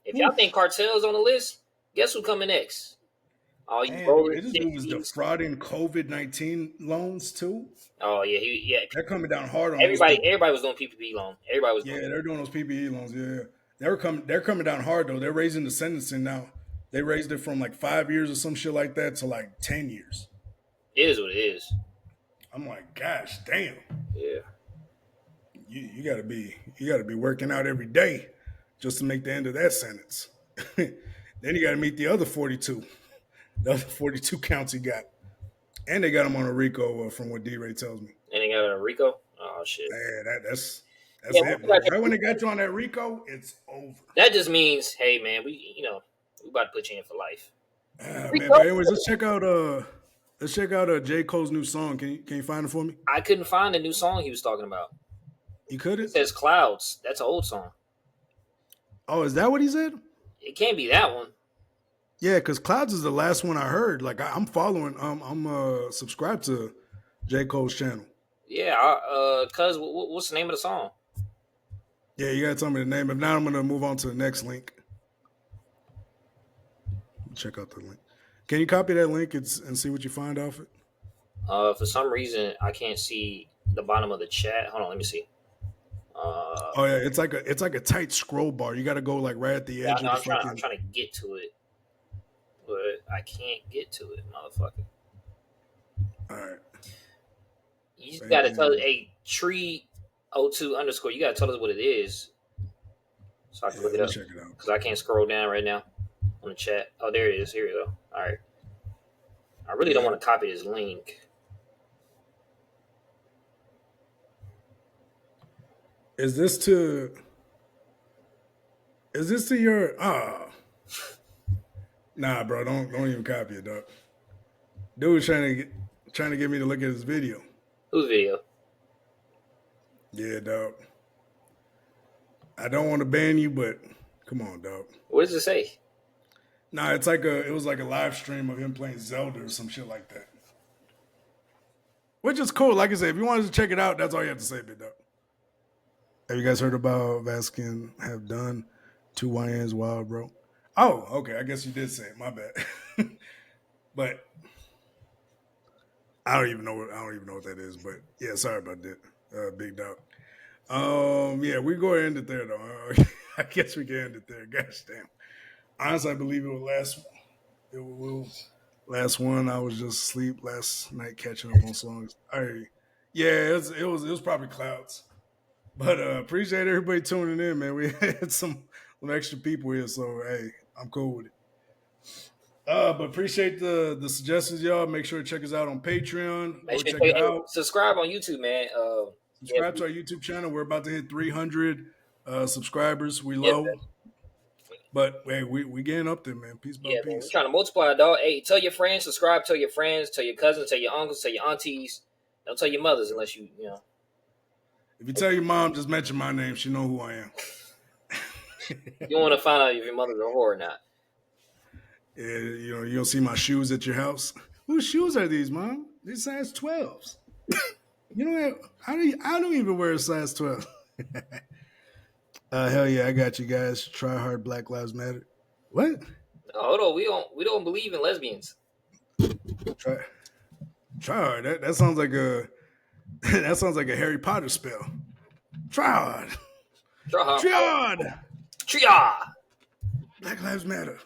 If y'all think Cartel's on the list, guess who's coming next? All you And rollers, this dude was sixties. defrauding COVID-19 loans too. Oh yeah, They're coming down hard on those everybody. people. Everybody was doing PPP loan. Everybody was doing. Yeah, they're doing those PPE loans. Yeah, they're coming down hard though. They're raising the sentencing now. They raised it from like 5 years or some shit like that to like 10 years. It is what it is. I'm like, gosh, damn. Yeah. You gotta be working out every day just to make the end of that sentence. Then you gotta meet the other 42, the other 42 counts he got, and they got him on a RICO from what D-Ray tells me. And they got a RICO. Oh shit. Man, that's Yeah, it. Bro. Right when they got you on that RICO, it's over. That just means, hey man, we about to put you in for life. Man, but anyways, let's check out J. Cole's new song. Can you find it for me? I couldn't find the new song he was talking about. You couldn't? It says Clouds. That's an old song. Oh, is that what he said? It can't be that one. Yeah, because Clouds is the last one I heard. Like I'm following. I'm subscribed to J. Cole's channel. Yeah, cuz what's the name of the song? Yeah, you gotta tell me the name. If not, I'm gonna move on to the next link. Check out the link. Can you copy that link and see what you find off it? For some reason I can't see the bottom of the chat. Hold on, let me see. Oh yeah, it's like a tight scroll bar. You got to go like right at the edge. No, I'm trying to get to it, but I can't get to it, motherfucker. All right. You just got to tell a tree 02 underscore. You got to tell us what it is, so I can look it up. Check it out because I can't scroll down right now on the chat. Oh, there it is. Here we go. All right. I really don't want to copy this link. Is this to your Nah, bro, don't even copy it, dog. Dude was trying to get me to look at his video. Whose video? Yeah, dog. I don't want to ban you, but come on, dog. What does it say? Nah, it was like a live stream of him playing Zelda or some shit like that. Which is cool. Like I said, if you wanted to check it out, that's all you have to say, big dog. Have you guys heard about Vaskin have done 2 YNs wild, bro? Oh, okay. I guess you did say it. My bad. But I don't even know what that is. But yeah, sorry about that, big dog. Yeah, we go ahead and end it there though. I guess we can end it there. Gosh damn. Honestly, I believe it was last one. I was just asleep last night catching up on songs. Yeah, it was probably Clouds. But appreciate everybody tuning in, man. We had some extra people here, so hey, I'm cool with it. But appreciate the suggestions, y'all. Make sure to check us out on Patreon. Make sure check it out. Subscribe on YouTube, man. Subscribe to our YouTube channel. We're about to hit 300 subscribers. We low. But hey, we getting up there, man. Peace by peace. Man, we're trying to multiply, dog. Hey, tell your friends, subscribe, tell your friends, tell your cousins, tell your uncles, tell your aunties. Don't tell your mothers unless you know. If you tell your mom, just mention my name. She know who I am. You want to find out if your mother's a whore or not. Yeah, you don't see my shoes at your house. Whose shoes are these, Mom? These size 12s. I don't even wear a size 12. Hell yeah, I got you guys. Try hard, Black Lives Matter. What? No, hold on. We don't believe in lesbians. Try hard. That sounds like a Harry Potter spell. Try hard. Triad. Black Lives Matter.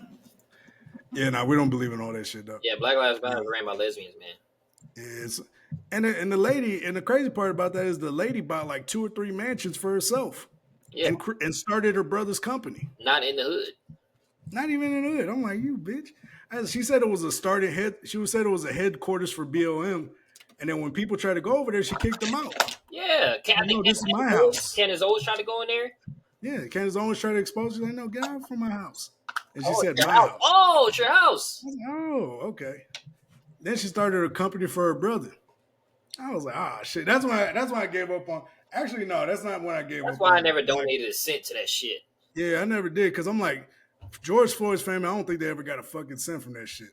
Yeah, we don't believe in all that shit, though. Yeah, Black Lives Matter ran by lesbians, man. It's and the lady, and the crazy part about that is the lady bought like 2 or 3 mansions for herself. Yeah. And started her brother's company. Not in the hood. Not even in the hood. I'm like, you bitch. She said it was she said it was a headquarters for BLM. And then when people tried to go over there, she kicked them out. Yeah. This is my house. Candace always tried to go in there? Yeah, Candace always tried to expose. She's like, no, get out from my house. And she said, my house. Oh, it's your house. I was like, oh, okay. Then she started a company for her brother. I was like, shit. That's why I gave up on. Actually, no, that's not when I gave up. That's why I never donated a cent to that shit. Yeah, I never did because I'm like, George Floyd's family. I don't think they ever got a fucking cent from that shit.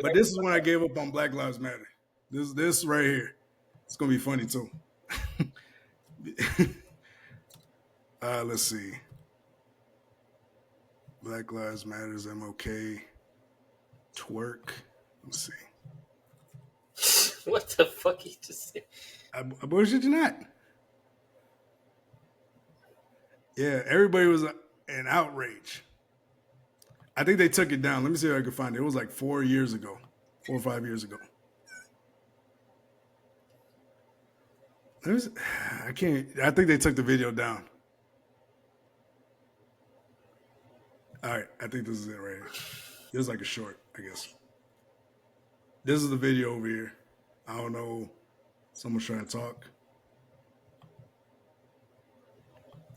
But this is when I gave up on Black Lives Matter. This right here, it's gonna be funny too. Let's see. Black Lives Matters, MLK, twerk. Let's see. What the fuck he just said? I bullshit you not. Yeah, everybody was in outrage. I think they took it down. Let me see if I can find it. It was like 4 years ago, 4 or 5 years ago. I think they took the video down. All right, I think this is it right here. This is like a short, I guess. This is the video over here. I don't know. Someone's trying to talk.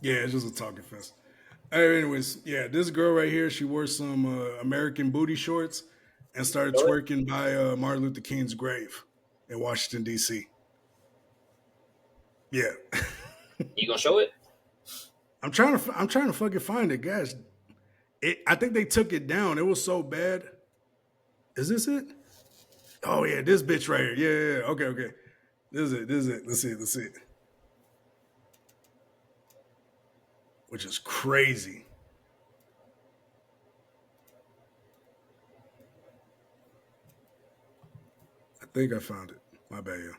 Yeah, it's just a talking fest. All right, anyways, yeah, this girl right here, she wore some American booty shorts and started twerking by Martin Luther King's grave in Washington, D.C. Yeah. You gonna show it? I'm trying to fucking find it, guys. I think they took it down. It was so bad. Is this it? Oh yeah, this bitch right here. Yeah. Okay. This is it. Let's see it. Which is crazy. I think I found it. My bad, yeah.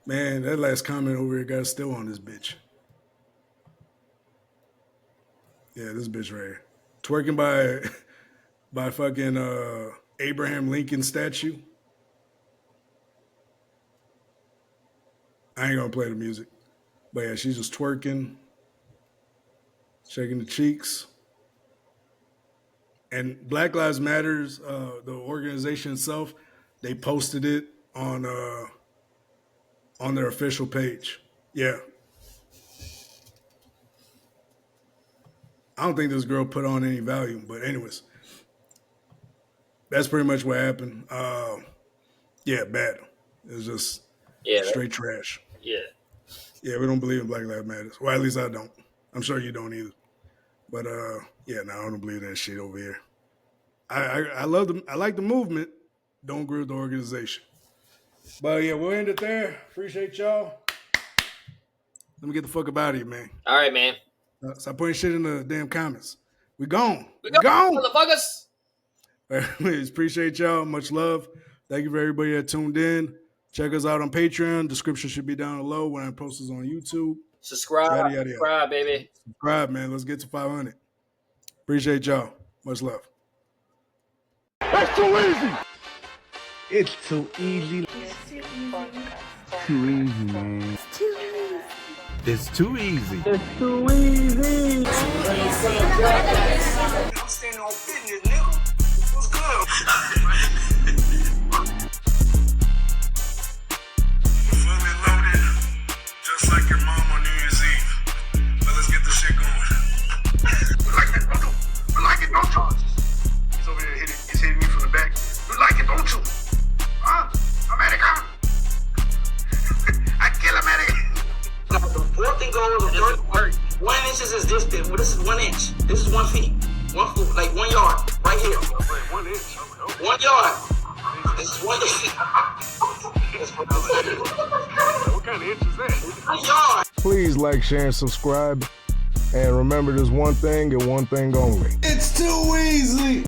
Man, that last comment over here got us still on this bitch. Yeah, this bitch right here. Twerking by fucking Abraham Lincoln statue. I ain't gonna play the music. But yeah, she's just twerking, shaking the cheeks. And Black Lives Matters, the organization itself, they posted it on their official page. Yeah. I don't think this girl put on any value, but anyways, that's pretty much what happened. Yeah, bad. It's just straight trash. Yeah. Yeah, we don't believe in Black Lives Matter. Well, at least I don't. I'm sure you don't either. But yeah, no, I don't believe that shit over here. I love them. I like the movement. Don't agree with the organization. But yeah, we'll end it there. Appreciate y'all. Let me get the fuck up out of here, man. All right, man. Stop putting shit in the damn comments. We gone. We gone, motherfuckers. Anyways, appreciate y'all. Much love. Thank you for everybody that tuned in. Check us out on Patreon. Description should be down below when I post this on YouTube. Subscribe, subscribe, baby. Subscribe, man. Let's get to 500. Appreciate y'all. Much love. That's too easy. It's too easy. Too easy, man. It's too easy. It's too easy. I'm standing on business, nigga. What's good? Fully loaded, just like your mom on New Year's Eve. But let's get this shit going. We like it, don't you? We like it, no charges. He's over there hitting me from the back. You like it, don't you? Huh? America? I kill America. The fourth thing goes, the third, 1 inch is this thing. Well, this is 1 inch. This is 1 feet. 1 foot, like 1 yard, right here. 1 inch. 1 yard. This is 1 inch. What kind of inch is that? 1 yard. Please like, share, and subscribe. And remember, there's one thing and one thing only. It's too easy.